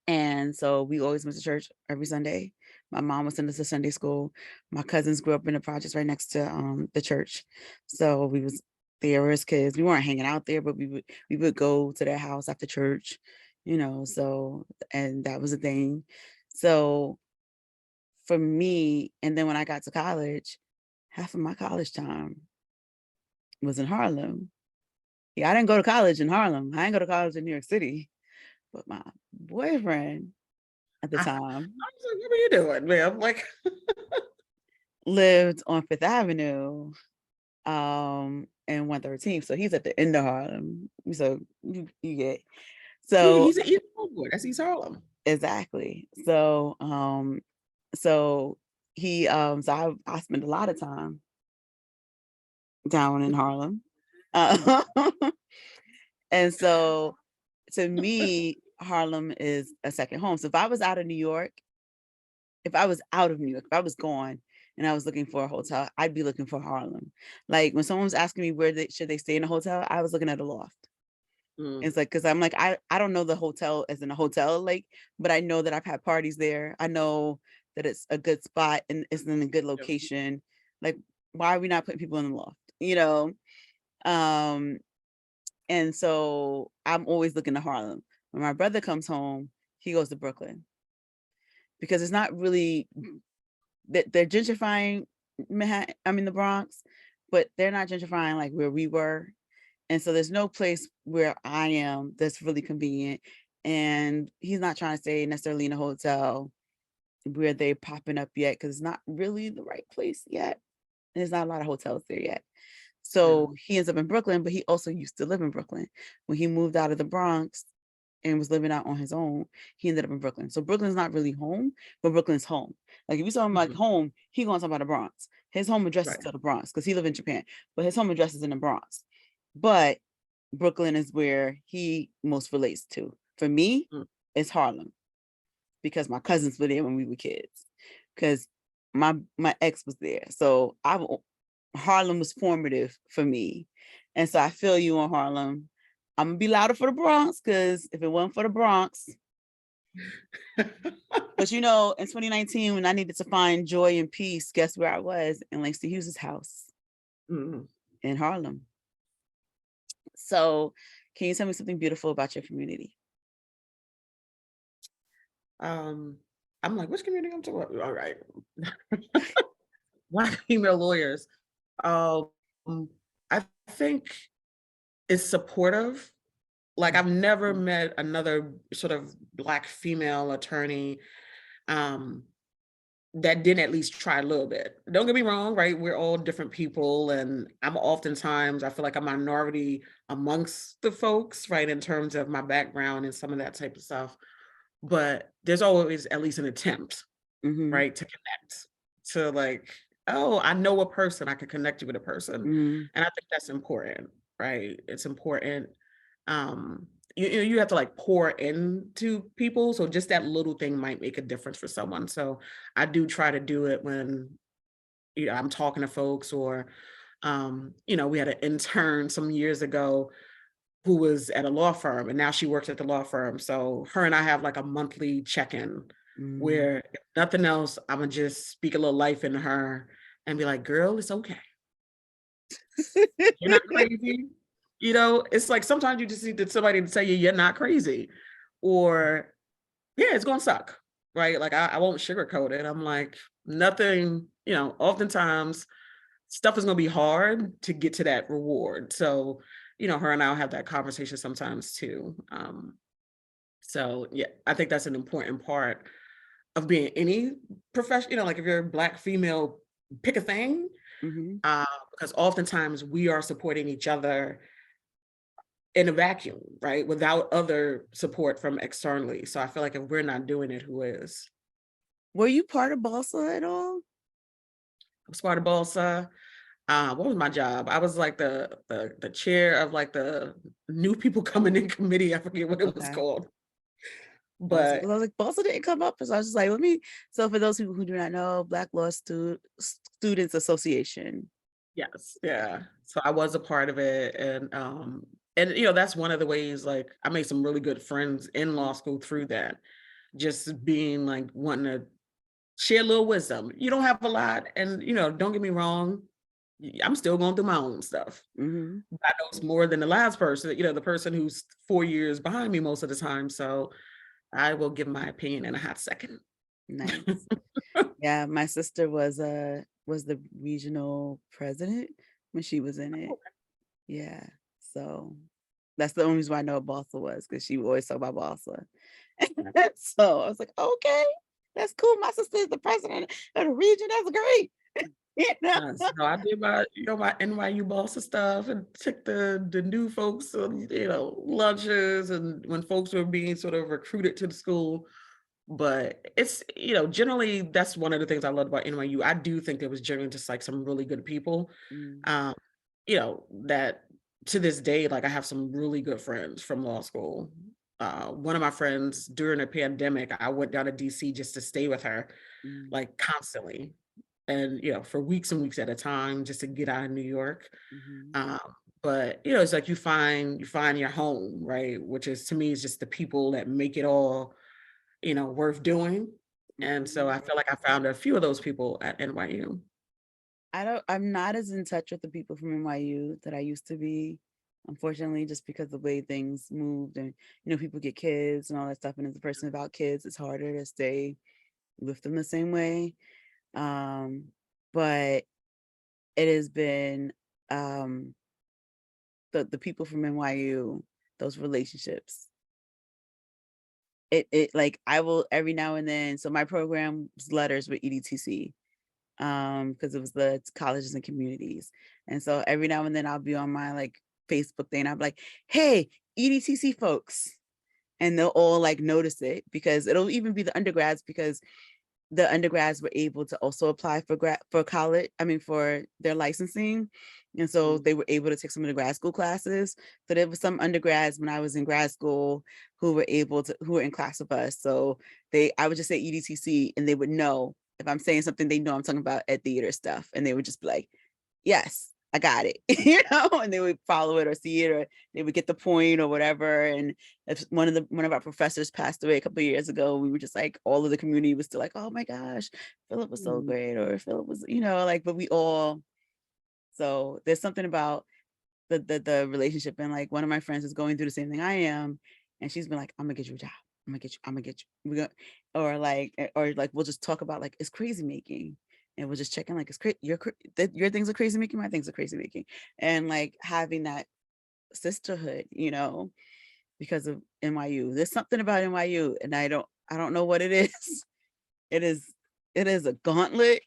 And so we always went to church every Sunday. My mom was sent us to Sunday school. My cousins grew up in the projects right next to the church. So we was there as kids. We weren't hanging out there, but we would go to their house after church, you know, so, and that was a thing. So for me, and then when I got to college, half of my college time was in Harlem. Yeah, I didn't go to college in Harlem. I didn't go to college in New York City, but my boyfriend at the I time was like, what are you doing, man? I'm like, lived on Fifth Avenue, and 113th. So he's at the end of Harlem. So you get, yeah, so he's an East Harlem boy. That's East Harlem. exactly. So he, so I spent a lot of time down in Harlem. Uh, and so to me, Harlem is a second home. So if I was out of New York, if I was out of New York, if I was gone and I was looking for a hotel, I'd be looking for Harlem. Like when someone was asking me where should they stay in a hotel, I was looking at a loft. It's like, because I'm like, I don't know the hotel as in a hotel, like, but I know that I've had parties there. I know that it's a good spot and it's in a good location. Like, why are we not putting people in the loft? You know? And so I'm always looking to Harlem. When my brother comes home, he goes to Brooklyn because it's not really that they're gentrifying Manhattan, I mean the Bronx, but they're not gentrifying like where we were. And so there's no place where I am that's really convenient. And he's not trying to stay necessarily in a hotel where they're popping up yet, because it's not really the right place yet. There's not a lot of hotels there yet. So he ends up in Brooklyn, but he also used to live in Brooklyn. When he moved out of the Bronx and was living out on his own, he ended up in Brooklyn. So Brooklyn's not really home, but Brooklyn's home. Like if you saw him like home, he gonna talk about the Bronx. His home address is still the Bronx because he lived in Japan, but his home address is in the Bronx. But Brooklyn is where he most relates to. For me, it's Harlem because my cousins were there when we were kids. Because my ex was there, so Harlem was formative for me, and so I feel you on Harlem. I'm gonna be louder for the Bronx because if it wasn't for the Bronx, but you know, in 2019 when I needed to find joy and peace, guess where I was? In Langston Hughes' house in Harlem. So, can you tell me something beautiful about your community? I'm like, which community I'm talking about? All right. Black female lawyers. I think it's supportive. Like I've never met another sort of Black female attorney that didn't at least try a little bit. Don't get me wrong, right? We're all different people, and I'm oftentimes, I feel like a minority amongst the folks, right, in terms of my background and some of that type of stuff. But there's always at least an attempt, right, to connect, to like, oh, I know a person, I can connect you with a person. And I think that's important, right? It's important. You have to like pour into people. So just that little thing might make a difference for someone. So I do try to do it when I'm talking to folks or we had an intern some years ago who was at a law firm and now she works at the law firm. So her and I have like a monthly check-in where if nothing else, I'm gonna just speak a little life into her and be like, girl, it's okay. You're not crazy. It's like sometimes you just need somebody to tell you you're not crazy. Or yeah, it's gonna suck. Right. Like I won't sugarcoat it. I'm like, nothing, oftentimes stuff is gonna be hard to get to that reward. So, her and I'll have that conversation sometimes too. So yeah, I think that's an important part of being any profession, like if you're a Black female, pick a thing. Because oftentimes we are supporting each other in a vacuum, right? Without other support from externally. So I feel like if we're not doing it, who is? Were you part of Balsa at all? I was part of Balsa. What was my job? I was like the chair of like the new people coming in committee. I forget what it was Okay. called. Awesome. 'Cause But I was like, Balsa didn't come up. So I was just like, let me. So for those people who do not know, Black Law Students Association. yes, Yeah. yeah. So I was a part of it, and that's one of the ways like I made some really good friends in law school through that. Just being like wanting to share a little wisdom. You don't have a lot, and don't get me wrong, I'm still going through my own stuff. Mm-hmm. I know it's more than the last person, the person who's 4 years behind me most of the time. So I will give my opinion in a hot second. Nice. Yeah, my sister was the regional president when she was in it. Yeah. So that's the only reason why I know what Balsa was, because she would always talk about Balsa. So I was like, okay, that's cool. My sister is the president of the region. That's great. So I did my NYU boss and stuff, and took the new folks on lunches, and when folks were being sort of recruited to the school. But it's generally that's one of the things I love about NYU. I do think there was generally just like some really good people, Mm, um, that to this day, like I have some really good friends from law school. One of my friends during the pandemic, I went down to DC just to stay with her, mm, like constantly, and for weeks and weeks at a time, just to get out of New York. mhm, um, but it's like you find your home, right? Which is, to me, is just the people that make it all worth doing. And so mhm. I feel like I found a few of those people at NYU. I'm not as in touch with the people from NYU that I used to be, unfortunately, just because the way things moved, and people get kids and all that stuff. And as a person about kids, it's harder to stay with them the same way. Um, but it has been um the people from NYU, those relationships. It like I will every now and then. So my program's letters with EDTC, because it was the colleges and communities. And so every now and then I'll be on my like Facebook thing, and I'll be like, hey, EDTC folks. And they'll all like notice it, because it'll even be the undergrads, because the undergrads were able to also apply for college, I mean for their licensing. And so Mm. they were able to take some of the grad school classes. So there was some undergrads when I was in grad school who who were in class with us. So I would just say EDTC, and they would know if I'm saying something, they know I'm talking about ed theater stuff. And they would just be like, yes, I got it, and they would follow it or see it, or they would get the point or whatever. And if one of our professors passed away a couple of years ago, we were just like, all of the community was still like, oh my gosh, Philip was so Mm. great, or Philip was, like, but we all, so there's something about the relationship. And like one of my friends is going through the same thing I am, and she's been like, I'm gonna get you a job. I'm gonna get you. Or like we'll just talk about like, it's crazy making. And we'll just check in like, it's crazy. Your things are crazy making, my things are crazy making. And like having that sisterhood, because of NYU. There's something about NYU, and I don't know what it is. It is it is a gauntlet.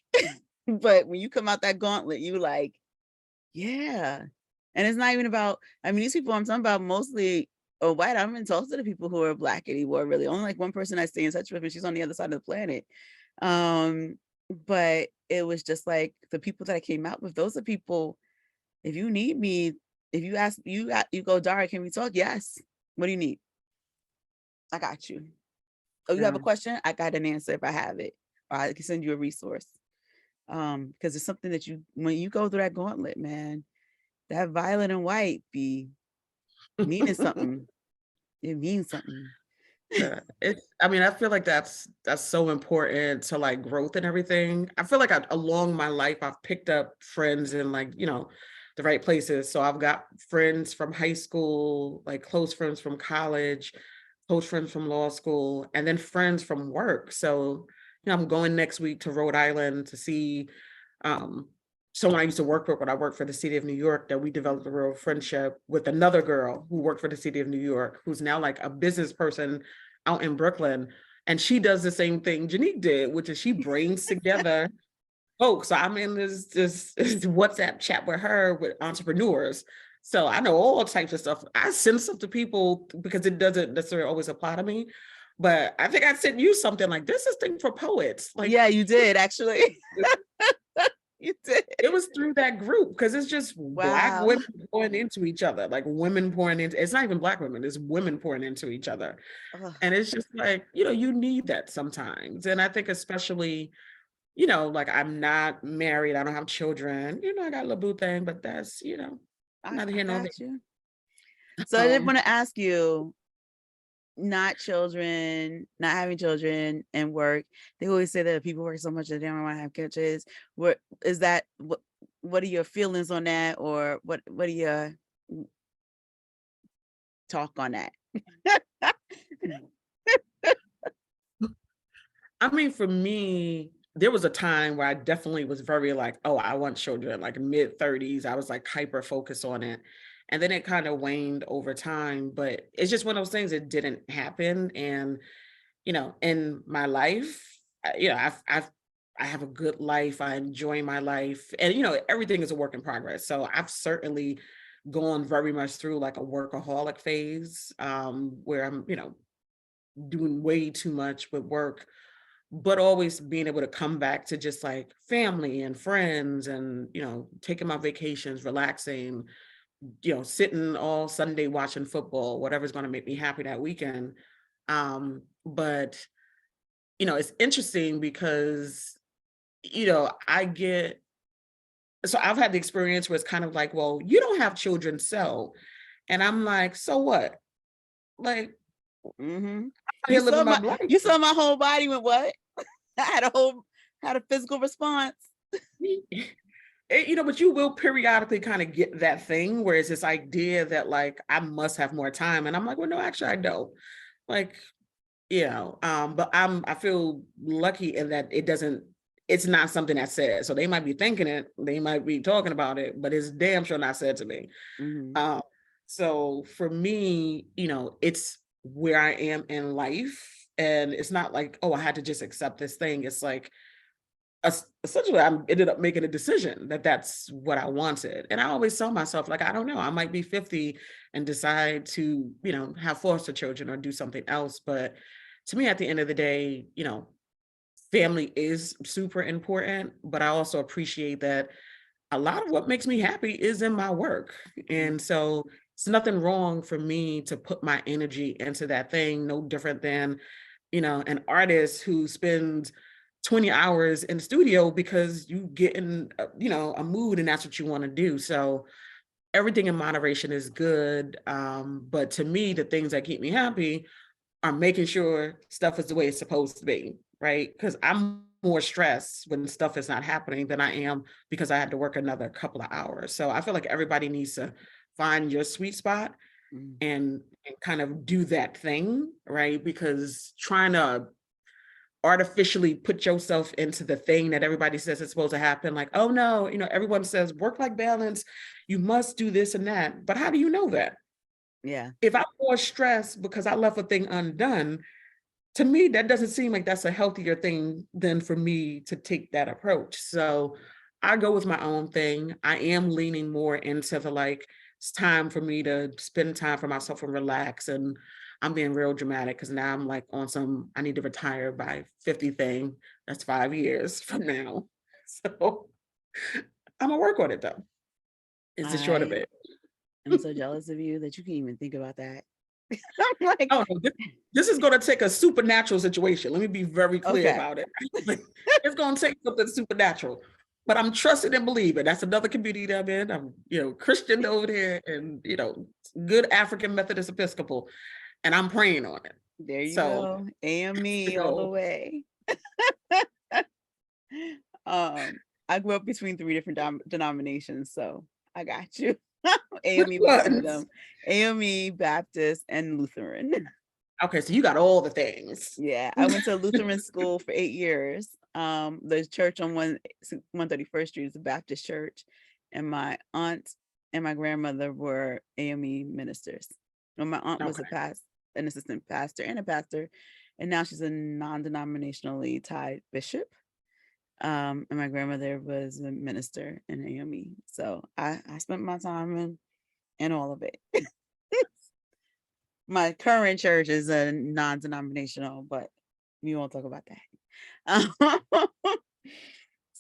But when you come out that gauntlet, you like, yeah. And it's not even about, I mean, these people I'm talking about mostly are white. I haven't even talked to the people who are Black anymore, really. Only like one person I stay in touch with, and she's on the other side of the planet. Um, but it was just like the people that I came out with, those are people, if you need me, if you ask, you go, Dara, can we talk? Yes. What do you need? I got you. Oh, you have Yeah. a question? I got an answer if I have it. Or I can send you a resource. Because it's something that when you go through that gauntlet, man, that violet and white be meaning something. It means something. Yeah, I mean, I feel like that's so important to like growth and everything. I feel like along my life, I've picked up friends in like, the right places. So I've got friends from high school, like close friends from college, close friends from law school, and then friends from work. So, I'm going next week to Rhode Island to see um someone I used to work with when I worked for the city of New York, that we developed a real friendship with another girl who worked for the city of New York, who's now like a business person out in Brooklyn. And she does the same thing Janique did, which is she brings together folks. So I'm in this WhatsApp chat with her with entrepreneurs. So I know all types of stuff. I send stuff to people because it doesn't necessarily always apply to me. But I think I sent you something like, this is thing for poets. Like, Yeah, you did actually. You did. It was through that group because it's just Black Wow. women pouring into each other, like women pouring into, it's not even Black women, it's women pouring into each other. Ugh, And it's just like, you need that sometimes. And I think especially, like I'm not married, I don't have children, I got a little boo thing, but that's, neither I here nor there. got you. So I did Um, want to ask you, not having children and work. They always say that people work so much that they don't want to have kids. What is that? What are your feelings on that, or what are your talk on that? I mean, for me, there was a time where I definitely was very like, oh, I want children, like mid-30s. I was like hyper focused on it. And then it kind of waned over time. But it's just one of those things that didn't happen. And, in my life, I have a good life. I enjoy my life. And, everything is a work in progress. So I've certainly gone very much through like a workaholic phase, where I'm, doing way too much with work, but always being able to come back to just like family and friends and, taking my vacations, relaxing, sitting all Sunday watching football, whatever's going to make me happy that weekend. But, it's interesting because, I get, so I've had the experience where it's kind of like, well, you don't have children, so, and I'm like, so what? Like, Mm-hmm. I'm here living my life. You saw my whole body went what? I had a physical response. But you will periodically kind of get that thing where it's this idea that like I must have more time, and I'm like, well, no, actually, I don't. Like, but I feel lucky in that it's not something that's said. So they might be thinking it, they might be talking about it, but it's damn sure not said to me. Mm-hmm. So for me, it's where I am in life, and it's not like, oh, I had to just accept this thing. It's like essentially I ended up making a decision that that's what I wanted. And I always tell myself, like, I don't know, I might be 50 and decide to, have foster children or do something else. But to me, at the end of the day, family is super important, but I also appreciate that a lot of what makes me happy is in my work. And so it's nothing wrong for me to put my energy into that thing, no different than, an artist who spends 20 hours in the studio because you get in, a mood and that's what you want to do. So everything in moderation is good. But to me, the things that keep me happy are making sure stuff is the way it's supposed to be, right? Because I'm more stressed when stuff is not happening than I am because I had to work another couple of hours. So I feel like everybody needs to find your sweet spot and kind of do that thing, right? Because trying to artificially put yourself into the thing that everybody says is supposed to happen, like, oh no, everyone says work-life balance, you must do this and that. But how do you know that? Yeah. If I'm more stressed because I left a thing undone, to me, that doesn't seem like that's a healthier thing than for me to take that approach. So I go with my own thing. I am leaning more into the like, it's time for me to spend time for myself and relax. And I'm being real dramatic because now I'm like on some, I need to retire by 50 thing. That's 5 years from now. So I'm gonna work on it though. It's the short of I it. am so jealous of you that you can't even think about that. I'm like, Oh, no, this is going to take a supernatural situation. Let me be very clear okay. about it. It's going to take something supernatural, but I'm trusting and believing. That's another community that I'm in. I'm, Christian over there, and good African Methodist Episcopal, and I'm praying on it. There you So go. AME all the go. way. I grew up between 3 different denominations, so I got you. Which AME was 2 of ones? them. AME, Baptist, and Lutheran. Okay, so you got all the things. Yeah, I went to Lutheran school for 8 years. The church on 131st Street is a Baptist church, and my aunt and my grandmother were AME ministers. Well, my aunt was Okay. an assistant pastor and a pastor, and now she's a non-denominationally tied bishop. And my grandmother was a minister in AME. So I spent my time in all of it. My current church is a non-denominational, but we won't talk about that.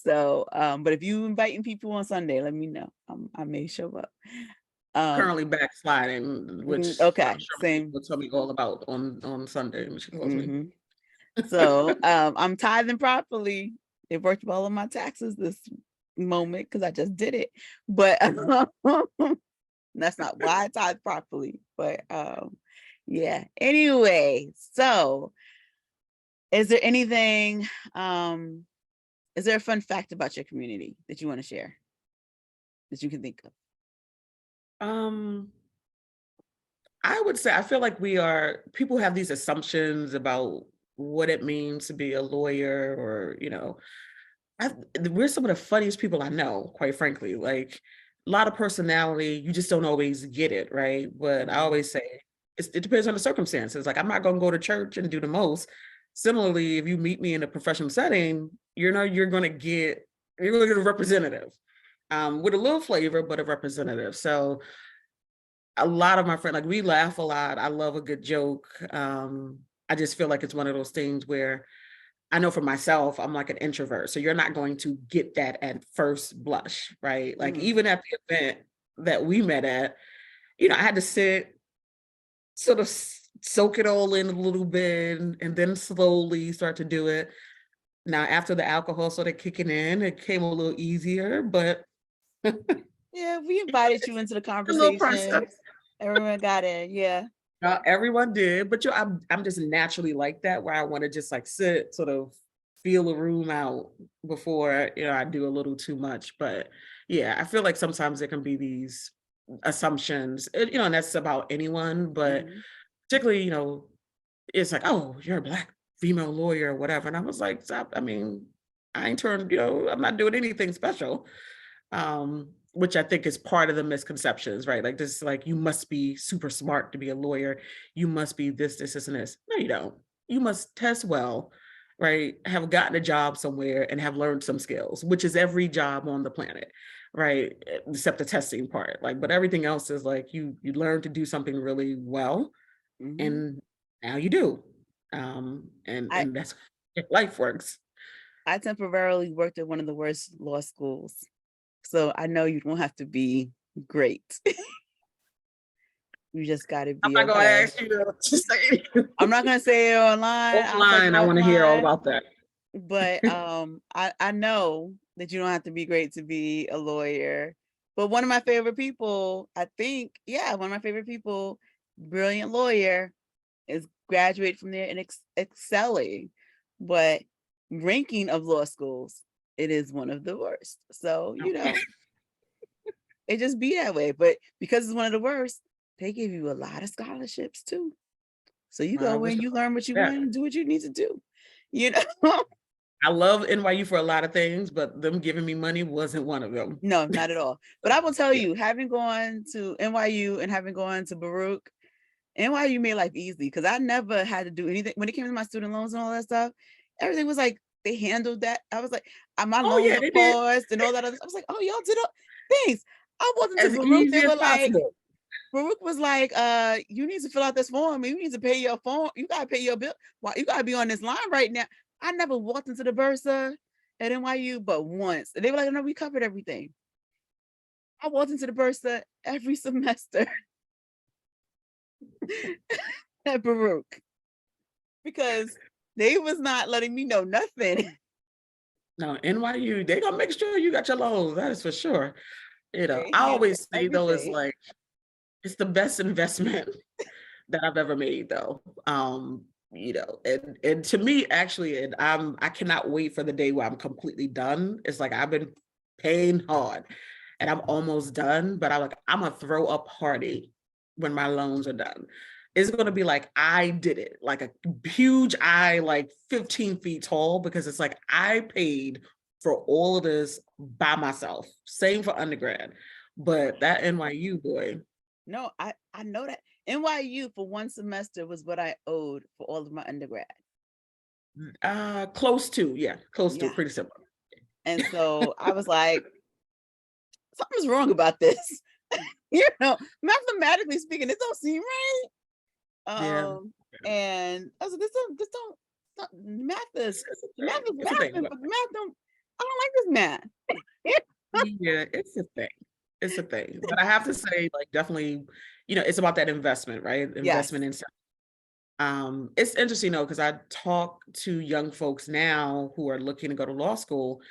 So, but if you inviting people on Sunday, let me know. I may show up. Currently backsliding, which Okay, I'm sure same. will tell me all about on Sunday when she calls me. So I'm tithing properly. It worked well on my taxes this moment because I just did it. But that's not why I tithe properly. But yeah. Anyway, so is there anything, is there a fun fact about your community that you want to share that you can think of? I would say I feel like people have these assumptions about what it means to be a lawyer, or we're some of the funniest people I know, quite frankly. Like, a lot of personality, you just don't always get it, right? But I always say it depends on the circumstances. Like, I'm not going to go to church and do the most. Similarly, if you meet me in a professional setting, you're going to get a representative, with a little flavor, but a representative. So a lot of my friends, like, we laugh a lot. I love a good joke. I just feel like it's one of those things where I know for myself, I'm like an introvert. So you're not going to get that at first blush, right? Like, even at the event that we met at, I had to sit, sort of soak it all in a little bit, and then slowly start to do it. Now, after the alcohol started kicking in, it came a little easier, but Yeah, we invited you into the a little conversation. process. Everyone got in. Yeah. Everyone did, but I'm just naturally like that, where I want to just like sit, sort of feel the room out before I do a little too much. But yeah, I feel like sometimes there can be these assumptions, and that's about anyone, but particularly, it's like, oh, you're a Black female lawyer or whatever, and I was like, stop. I mean, I ain't turned, I'm not doing anything special. Which I think is part of the misconceptions, right? Like, this, like, you must be super smart to be a lawyer. You must be this, and this. No, you don't. You must test well, right? Have gotten a job somewhere and have learned some skills, which is every job on the planet, right? Except the testing part. Like, but everything else is like, you learn to do something really well, and now you do. I And that's how life works. I temporarily worked at one of the worst law schools. So I know you don't have to be great. You just got to I'm be not gonna okay. ask you to say it. I'm not gonna say it online. I'll take it Offline, I want to hear all offline. about that. But I know that you don't have to be great to be a lawyer. But one of my favorite people, I think, yeah, one of my favorite people, brilliant lawyer, is graduate from there and excelling. But ranking of law schools, it is one of the worst. So, it just be that way. But because it's one of the worst, they give you a lot of scholarships too. So you I go wish in, I you learn what you that. want and do what you need to do. You know? I love NYU for a lot of things, but them giving me money wasn't one of them. No, not at all. But I will tell Yeah. you, having gone to NYU and having gone to Baruch, NYU made life easy because I never had to do anything when it came to my student loans and all that stuff. Everything was like they handled that. I was like, my Oh loans yeah, are they did paused and all that other. I was like, oh, y'all did all things. I wasn't to as Baruch. They easy as were like, possible. Baruch was like, you need to fill out this form. You need to pay your phone. You gotta pay your bill. Why you gotta be on this line right now? I never walked into the Bursa at NYU but once. And they were like, no, we covered everything. I walked into the Bursa every semester at Baruch because they was not letting me know nothing. No, NYU, they gonna make sure you got your loans. That is for sure. They I handled always say though, it's everything. like it's the best investment that I've ever made though. And to me, actually, and I cannot wait for the day where I'm completely done. It's like I've been paying hard and I'm almost done, but I'm gonna throw a party when my loans are done. It's gonna be like I did it, like a huge eye, like 15 feet tall, because it's like I paid for all of this by myself. Same for undergrad. But that NYU boy. No, I know that. NYU for one semester was what I owed for all of my undergrad. Close to, yeah, close to, Yeah. pretty similar. And so I was like, something's wrong about this. Mathematically speaking, it don't seem right. Yeah. And I was like, this don't math is It's math is a thing. mathing, but the math don't. I don't like this man. Yeah, it's a thing. It's a thing. But I have to say, like, definitely, it's about that investment, right? Yes. Investment in it's interesting though, because I talk to young folks now who are looking to go to law school,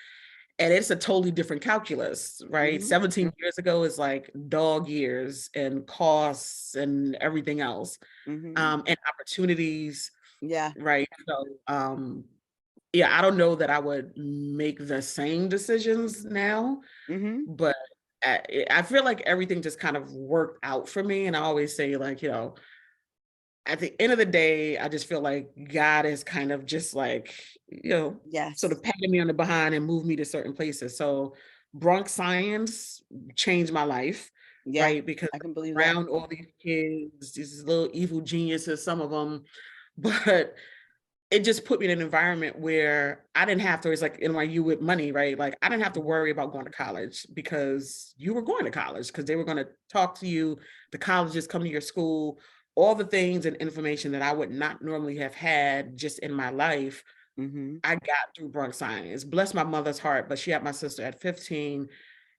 and it's a totally different calculus, right? Mm-hmm. 17 years ago is like dog years and costs and everything else, Mm-hmm. and opportunities, Yeah. right? So, yeah, I don't know that I would make the same decisions now, Mm-hmm. but I feel like everything just kind of worked out for me. And I always say, like, at the end of the day, I just feel like God is kind of just like, sort Yes. of patting me on the behind and move me to certain places. So Bronx Science changed my life, Yeah. right? Because I can believe that. around all these kids, these little evil geniuses, some of them, but it just put me in an environment where I didn't have to, it's like NYU with money, right? Like I didn't have to Mhm. worry about going to college because you were going to college because they were going to talk to you, the colleges come to your school, all the things and information that I would not normally have had just in my life. Mm-hmm. I got through Bronx Science. Bless my mother's heart, but she had my sister at 15.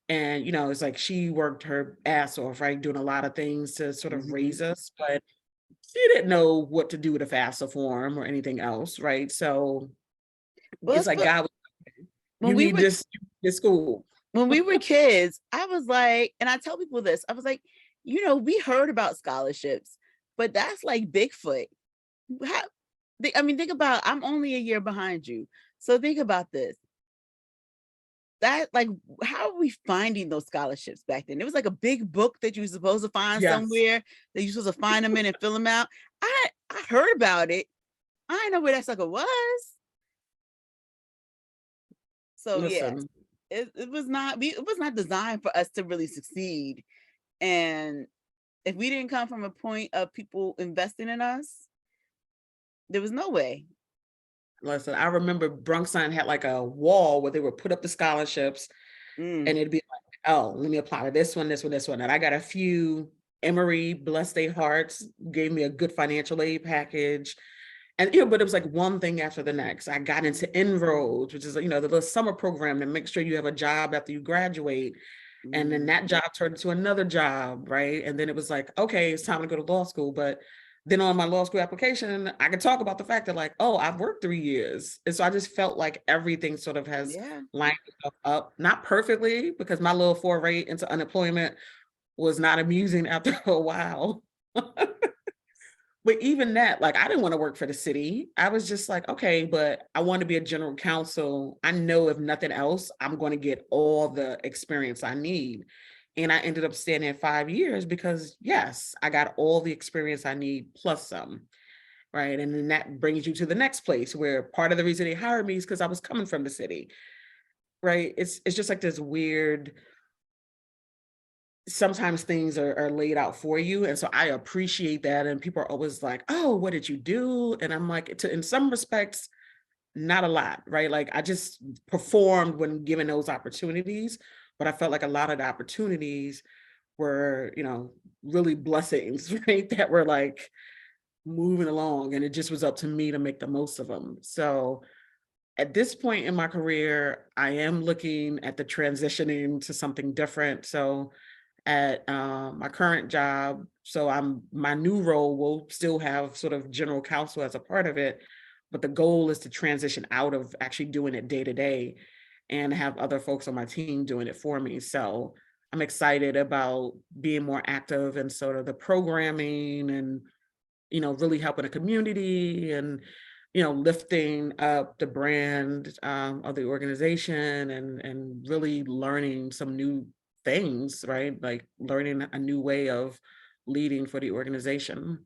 And, it's like she worked her ass off, right? Doing a lot of things to sort of Mm-hmm. raise us. But she didn't know what to do with a FAFSA form or anything else, right? So Well, it's let's like put God, when you we need were this school. when we were kids, I was like, and I tell people this, I was like, we heard about scholarships, but that's like Bigfoot. How, I mean, think about, I'm only a year behind you. So think about this. That like, how are we finding those scholarships back then? It was like a big book that you were supposed to find Yes. somewhere that you're supposed to find them in and fill them out. I heard about it. I didn't know where that sucker was. So yeah, Listen, it was not it was not designed for us to really succeed. And if we didn't come from a point of people investing in us, there was no way. listen, I remember Bronx Sign had like a wall where they would put up the scholarships Mm, and it'd be like, oh, let me apply to this one, this one, this one. And I got a few. Emory, bless their hearts, gave me a good financial aid package. And but it was like one thing after the next. I got into Inroads, which is the little summer program to make sure you have a job after you graduate. And then mm, that job turned into another job, right? And then it was like, okay, it's time to go to law school. But then on my law school application, I could talk about the fact that, like, oh, I've worked 3 years. And so I just felt like everything sort of has yeah. lined itself up, not perfectly, because my little foray into unemployment was not amusing after a while. But even that, like, I didn't want to work for the city. I was just like, okay, but I want to be a general counsel. I know if nothing else, I'm going to get all the experience I need. And I ended up staying there 5 years because, yes, I got all the experience I need plus some. Right. And then that brings you to the next place where part of the reason they hired me is because I was coming from the city. Right. It's just like this weird, sometimes things are laid out for you. And so I appreciate that. And people are always like, oh, what did you do? And I'm like, in some respects, not a lot, right? Like I just performed when given those opportunities, but I felt like a lot of the opportunities were, really blessings, right? That were like moving along. And it just was up to me to make the most of them. So at this point in my career, I am looking at the transitioning to something different. So at my current job. So my new role will still have sort of general counsel as a part of it, but the goal is to transition out of actually doing it day to day and have other folks on my team doing it for me. So I'm excited about being more active in sort of the programming and, really helping the community and, lifting up the brand of the organization and really learning some new things, right? Like learning a new way of leading for the organization.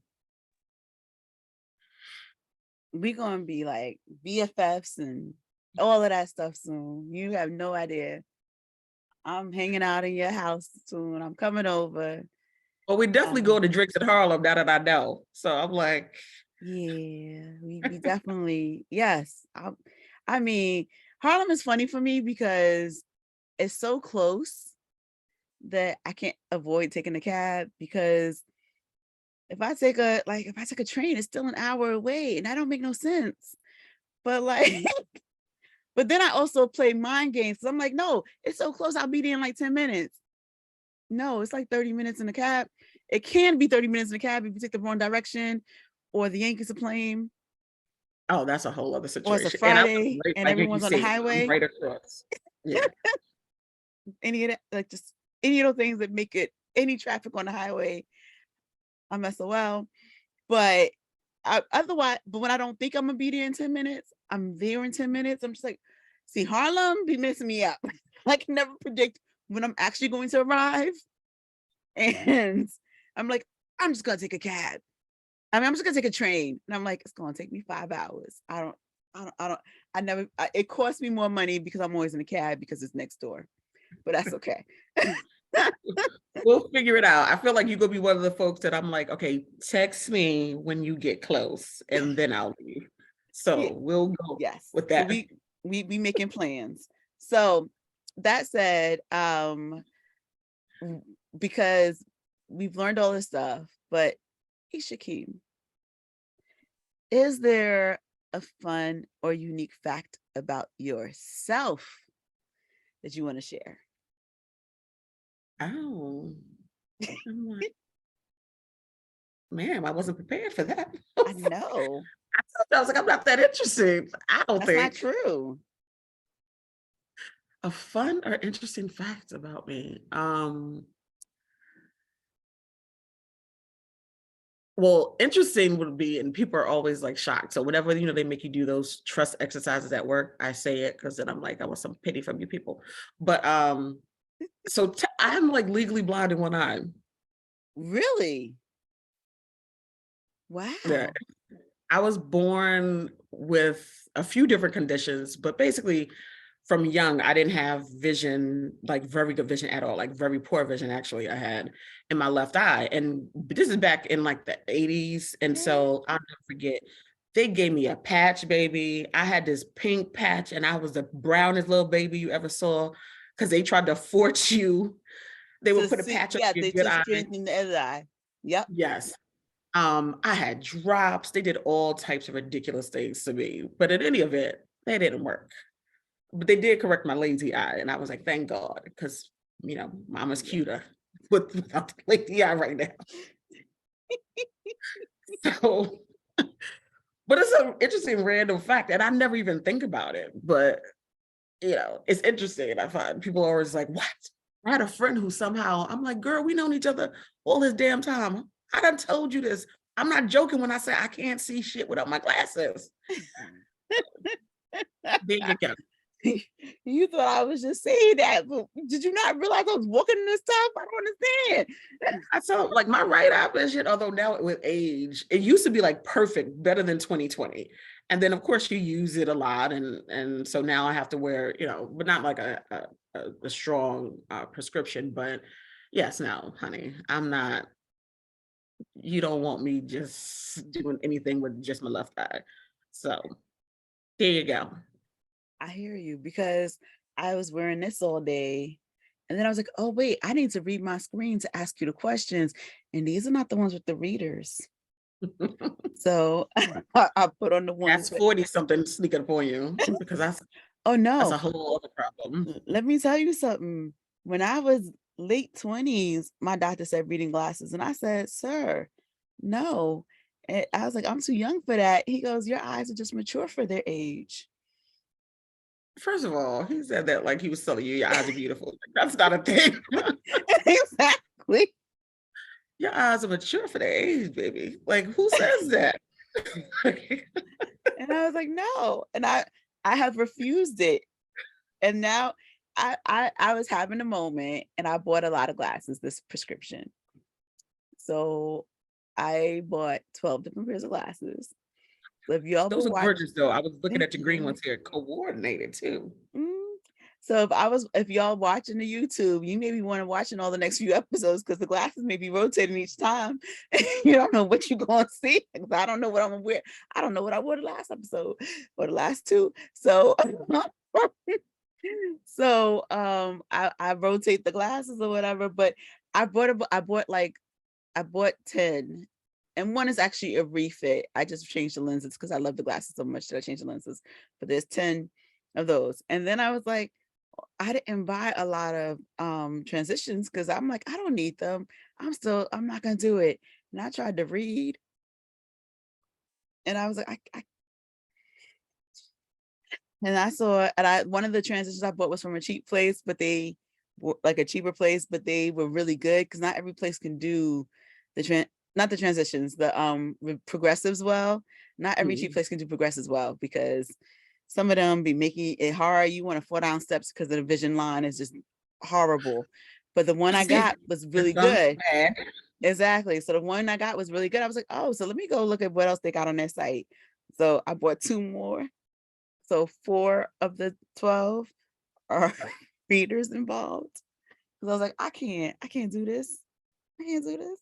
We gonna be like BFFs and all of that stuff soon. You have no idea. I'm hanging out in your house soon. I'm coming over. But we definitely go Um, to drinks in Harlem now that I know. So I'm like, yeah, we definitely, yes. I mean, Harlem is funny for me because it's so close that I can't avoid taking a cab, because if I take a train, it's still an hour away and that don't make no sense. But like But then I also play mind games. So I'm like, no, it's so close. I'll be there in like 10 minutes. No, it's like 30 minutes in the cab. It can be 30 minutes in the cab if you take the wrong direction, or the Yankees are playing, Oh, that's a whole other or it's a situation. And I was Friday right, and like you everyone's on the said, I'm highway. right across. Yeah. Any of that, like just any of those things that make it any traffic on the highway, I'm SOL. But but when I don't think I'm gonna be there in 10 minutes, I'm there in 10 minutes. I'm just like, see, Harlem be messing me up. I can never predict when I'm actually going to arrive. And I'm like, I'm just gonna take a cab. I mean, I'm just gonna take a train. And I'm like, it's gonna take me 5 hours. It costs me more money because I'm always in a cab because it's next door. But that's okay. We'll figure it out. I feel like you're gonna be one of the folks that I'm like, okay, text me when you get close and then I'll leave. So Yeah. we'll go Yes. with So that. we making plans. So that said, because we've learned all this stuff, but Eichakeem, is there a fun or unique fact about yourself that you want to share? Oh, I'm like, ma'am, I wasn't prepared for that. I know. I was like, I'm not that interesting. I don't That's not think. true. A fun or interesting fact about me. Well, interesting would be, and people are always like shocked. So whenever they make you do those trust exercises at work, I say it because then I'm like, I want some pity from you people. But I'm like legally blind in one eye. Really? Yeah, Wow. I was born with a few different conditions, but basically from young, I didn't have vision, like very good vision at all, like very poor vision actually I had in my left eye. And this is back in like the 80s. And so I'll never forget, they gave me a patch, baby. I had this pink patch and I was the brownest little baby you ever saw because they tried to force you. They To would put a see, patch on yeah, your they good to eye. strengthen the other eye. Yep. Yes. I had drops. They did all types of ridiculous things to me. But in any event, they didn't work. But they did correct my lazy eye. And I was like, thank God, because mama's cuter without the lazy eye right now. So, but it's an interesting random fact. And I never even think about it. But it's interesting. And I find people are always like, what? I had a friend who somehow, I'm like, girl, we known each other all this damn time. I done told you this. I'm not joking when I say I can't see shit without my glasses. There you go. You thought I was just saying that, but did you not realize I was walking in this stuff? I don't understand. I saw like my right eye vision, although now with age, it used to be like perfect, better than 2020. And then of course you use it a lot. And so now I have to wear, but not like a strong prescription. But yes, no, honey, I'm not, you don't want me just doing anything with just my left eye. So there you go. I hear you, because I was wearing this all day. And then I was like, oh, wait, I need to read my screen to ask you the questions. And these are not the ones with the readers. So I put on the ones That's 40 something sneaking up on you because that's oh, that's no. a whole other problem. Let me tell you something. When I was late 20s, my doctor said reading glasses. And I said, sir, no. And I was like, I'm too young for that. He goes, your eyes are just mature for their age. First of all, he said that like he was telling you your eyes are beautiful. Like, that's not a thing. Exactly. Your eyes are mature for their age, baby. Like, who says that? And I was like, no. And I have refused it. And now I was having a moment and I bought a lot of glasses, this prescription. So I bought 12 different pairs of glasses. So if y'all Those will are watch, gorgeous, though. I was looking thank at the green you. ones here, coordinated too. Mm. So if y'all watching the YouTube, you maybe want to watch in all the next few episodes because the glasses may be rotating each time. You don't know what you're going to see. I don't know what I'm going to wear. I don't know what I wore the last episode or the last two. So so I rotate the glasses or whatever, but I bought 10, and one is actually a refit. I just changed the lenses because I love the glasses so much that I changed the lenses. But there's 10 of those. And then I was like, I didn't buy a lot of transitions because I'm like, I don't need them. I'm not gonna do it. And I tried to read and I was like, I and I saw and I one of the transitions I bought was from a cheap place, but they were like a cheaper place, but they were really good because not every place can do the not the transitions, the progressives well. Not every cheap Mhm. place can do progressives well because some of them be making it hard. You want to fall down steps because the vision line is just horrible. But the one I See, got was it really sounds good. bad. Exactly. So the one I got was really good. I was like, oh, so let me go look at what else they got on their site. So I bought two more. So 4 of the 12 are readers involved. Because I was like, I can't do this. I can't do this.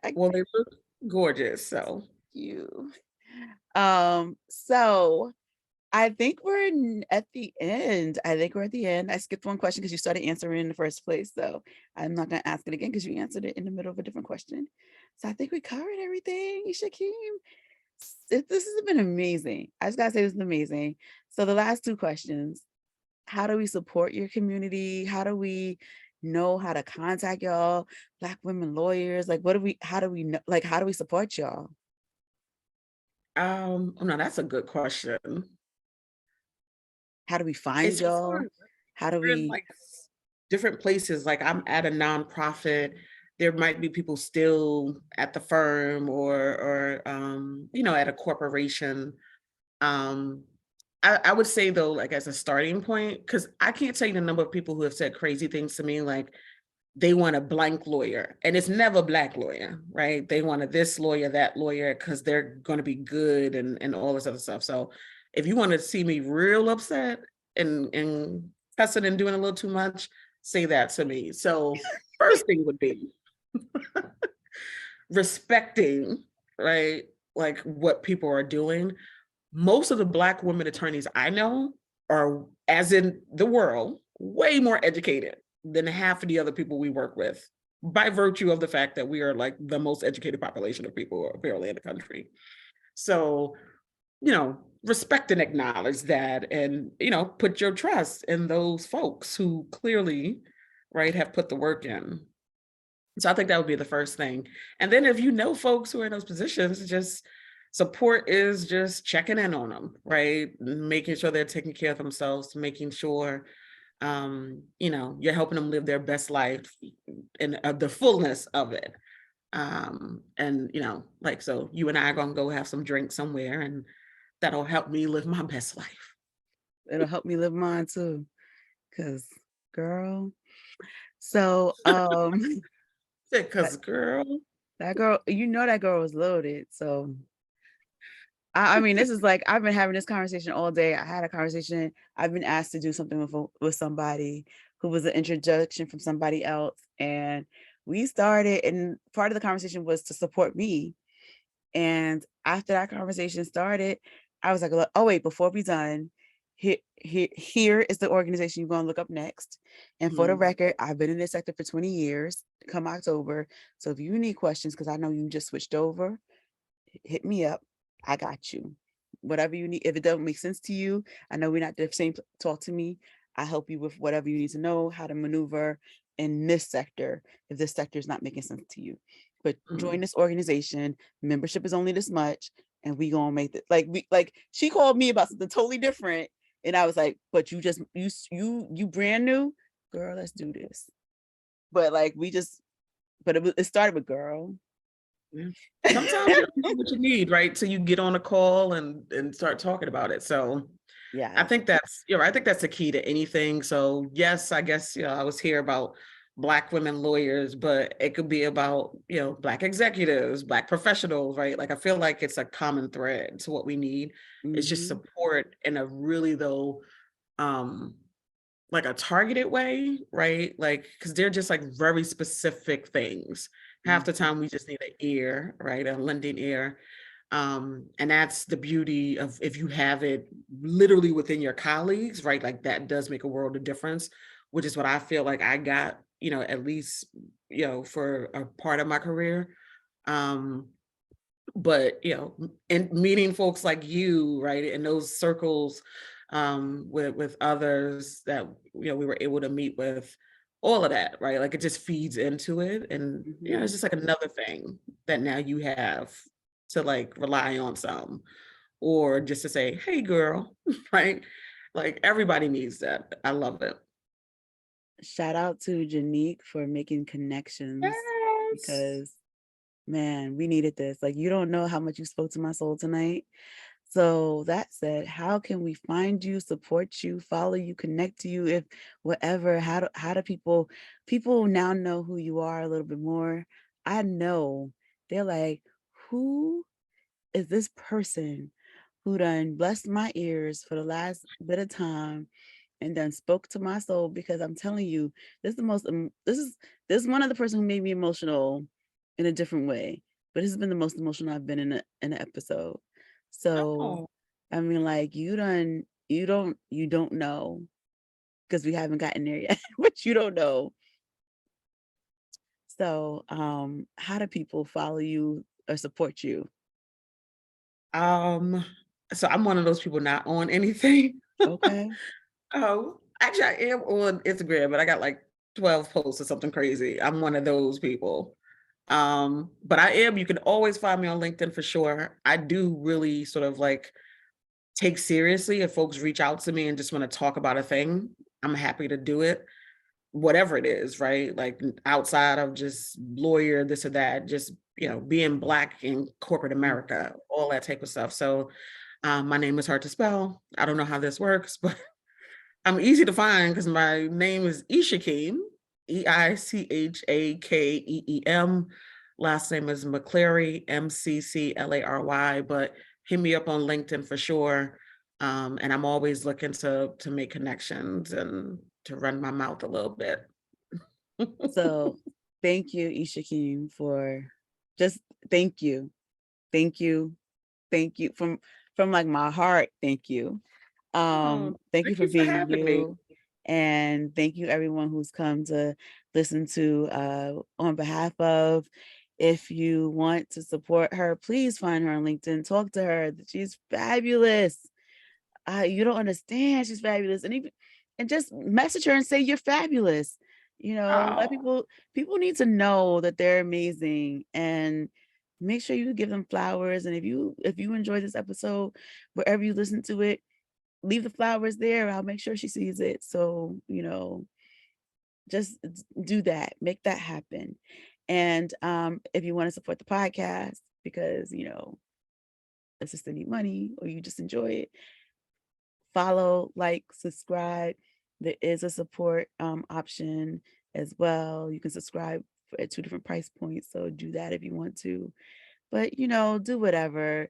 I Well, they look gorgeous, so. you. So I think at the end. I think we're at the end. I skipped one question because you started answering in the first place. So I'm not gonna ask it again because you answered it in the middle of a different question. So I think we covered everything, Eichakeem. This has been amazing. I just gotta say this is amazing. So the last two questions. How do we support your community? How do we know how to contact y'all, Black women lawyers? Like, how do we know, like, how do we support y'all? Oh, no, that's a good question. How do we find It's y'all? hard. How do We're in, we, like, different places, like, I'm at a nonprofit, there might be people still at the firm or at a corporation. Um, I would say though, like, as a starting point, because I can't tell you the number of people who have said crazy things to me, like, they want a blank lawyer, and it's never Black lawyer, right? They want a this lawyer, that lawyer, because they're gonna be good and all this other stuff. So if you want to see me real upset and cussing and doing a little too much, say that to me. So first thing would be respecting, right? Like what people are doing. Most of the Black women attorneys I know are, as in the world, way more educated than half of the other people we work with, by virtue of the fact that we are like the most educated population of people apparently in the country. So, respect and acknowledge that and, put your trust in those folks who clearly, right, have put the work in. So I think that would be the first thing. And then if you know folks who are in those positions, just support is just checking in on them, right? Making sure they're taking care of themselves, making sure you're helping them live their best life and the fullness of it. And like so you and I are gonna go have some drinks somewhere and that'll help me live my best life. it'll help me live mine too. Cause girl, so that, Because girl, that girl, that girl was loaded. So I mean, this is like I've been having this conversation all day. I had a conversation. I've been asked to do something with somebody who was an introduction from somebody else, and we started. And part of the conversation was to support me. And after that conversation started, I was like, "Oh wait, before we're done, here is the organization you're gonna look up next." And for the mhm, record, I've been in this sector for 20 years. Come October, so if you need questions, because I know you just switched over, hit me up. I got you. Whatever you need. If it doesn't make sense to you, I know we're not the same. Talk to me. I help you with whatever you need to know, how to maneuver in this sector if this sector is not making sense to you. But join mhm. this organization. Membership is only this much, and we gonna make it. Like she called me about something totally different, and I was like, "But you just you brand new, girl. Let's do this." But like we just, but it started with girl. Yeah. Sometimes you don't know what you need, right? Till you get on a call and start talking about it. So I Yes. think I think that's the key to anything. So yes, I guess I was here about Black women lawyers, but it could be about Black executives, Black professionals, right? Like I feel like it's a common thread to what we need. It's just Mm-hmm. support in a really though um like a targeted way, right? Like, because they're just like very specific things. Half the Mm-hmm. time we just need an ear, right? A lending ear. And that's the beauty of if you have it literally within your colleagues, right? Like that does make a world of difference, which is what I feel like I got, at least, for a part of my career. Um, but and meeting folks like you, right, in those circles, with others that we were able to meet with, all of that, right? Like it just feeds into it. And it's Mhm. just like another thing that now you have to like rely on some, or just to say, hey girl, right? Like everybody needs that. I love it. Shout out to Janique for making connections Yes. because man, we needed this. Like you don't know how much you spoke to my soul tonight. So that said, how can we find you, support you, follow you, connect to you, if whatever? How do people now know who you are a little bit more? I know they're like, who is this person who done blessed my ears for the last bit of time and done spoke to my soul? Because I'm telling you, this is the most this is one other person who made me emotional in a different way, but this has been the most emotional I've been in an episode. So Oh, I mean, like you don't know because we haven't gotten there yet, but you don't know. So how do people follow you or support you? um, so I'm one of those people not on anything. Okay. Oh, actually, I am on Instagram, but I got like 12 posts or something crazy. I'm one of those people. But I am, you can always find me on LinkedIn for sure. I do really sort of like take seriously if folks reach out to me and just want to talk about a thing. I'm happy to do it, whatever it is, right? Like outside of just lawyer, this or that, just, being Black in corporate Mhm. America, all that type of stuff. So my name is hard to spell. I don't know how this works, but I'm easy to find because my name is Eichakeem, Eichakeem. Last name is McClary, McClary. But hit me up on LinkedIn for sure. And I'm always looking to make connections and to run my mouth a little bit. So thank you, Ishakim, for just thank you. Thank you. Thank you from like my heart. Thank you. Oh, Thank you thank for you for being having me. you. And thank you everyone who's come to listen to on behalf of. If you want to support her, please find her on LinkedIn. Talk to her. She's fabulous. You don't understand. She's fabulous. And just message her and say you're fabulous. Let Oh, people need to know that they're amazing, and make sure you give them flowers. And if you enjoy this episode, wherever you listen to it, leave the flowers there. I'll make sure she sees it. So, just do that, make that happen. And if you want to support the podcast because, it's just any money or you just enjoy it, follow, like, subscribe. There is a support option as well. You can subscribe at 2 different price points. So do that if you want to. But, do whatever.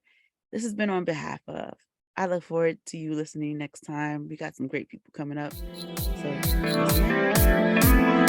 This has been on behalf of. I look forward to you listening next time. We got some great people coming up. So peace and light.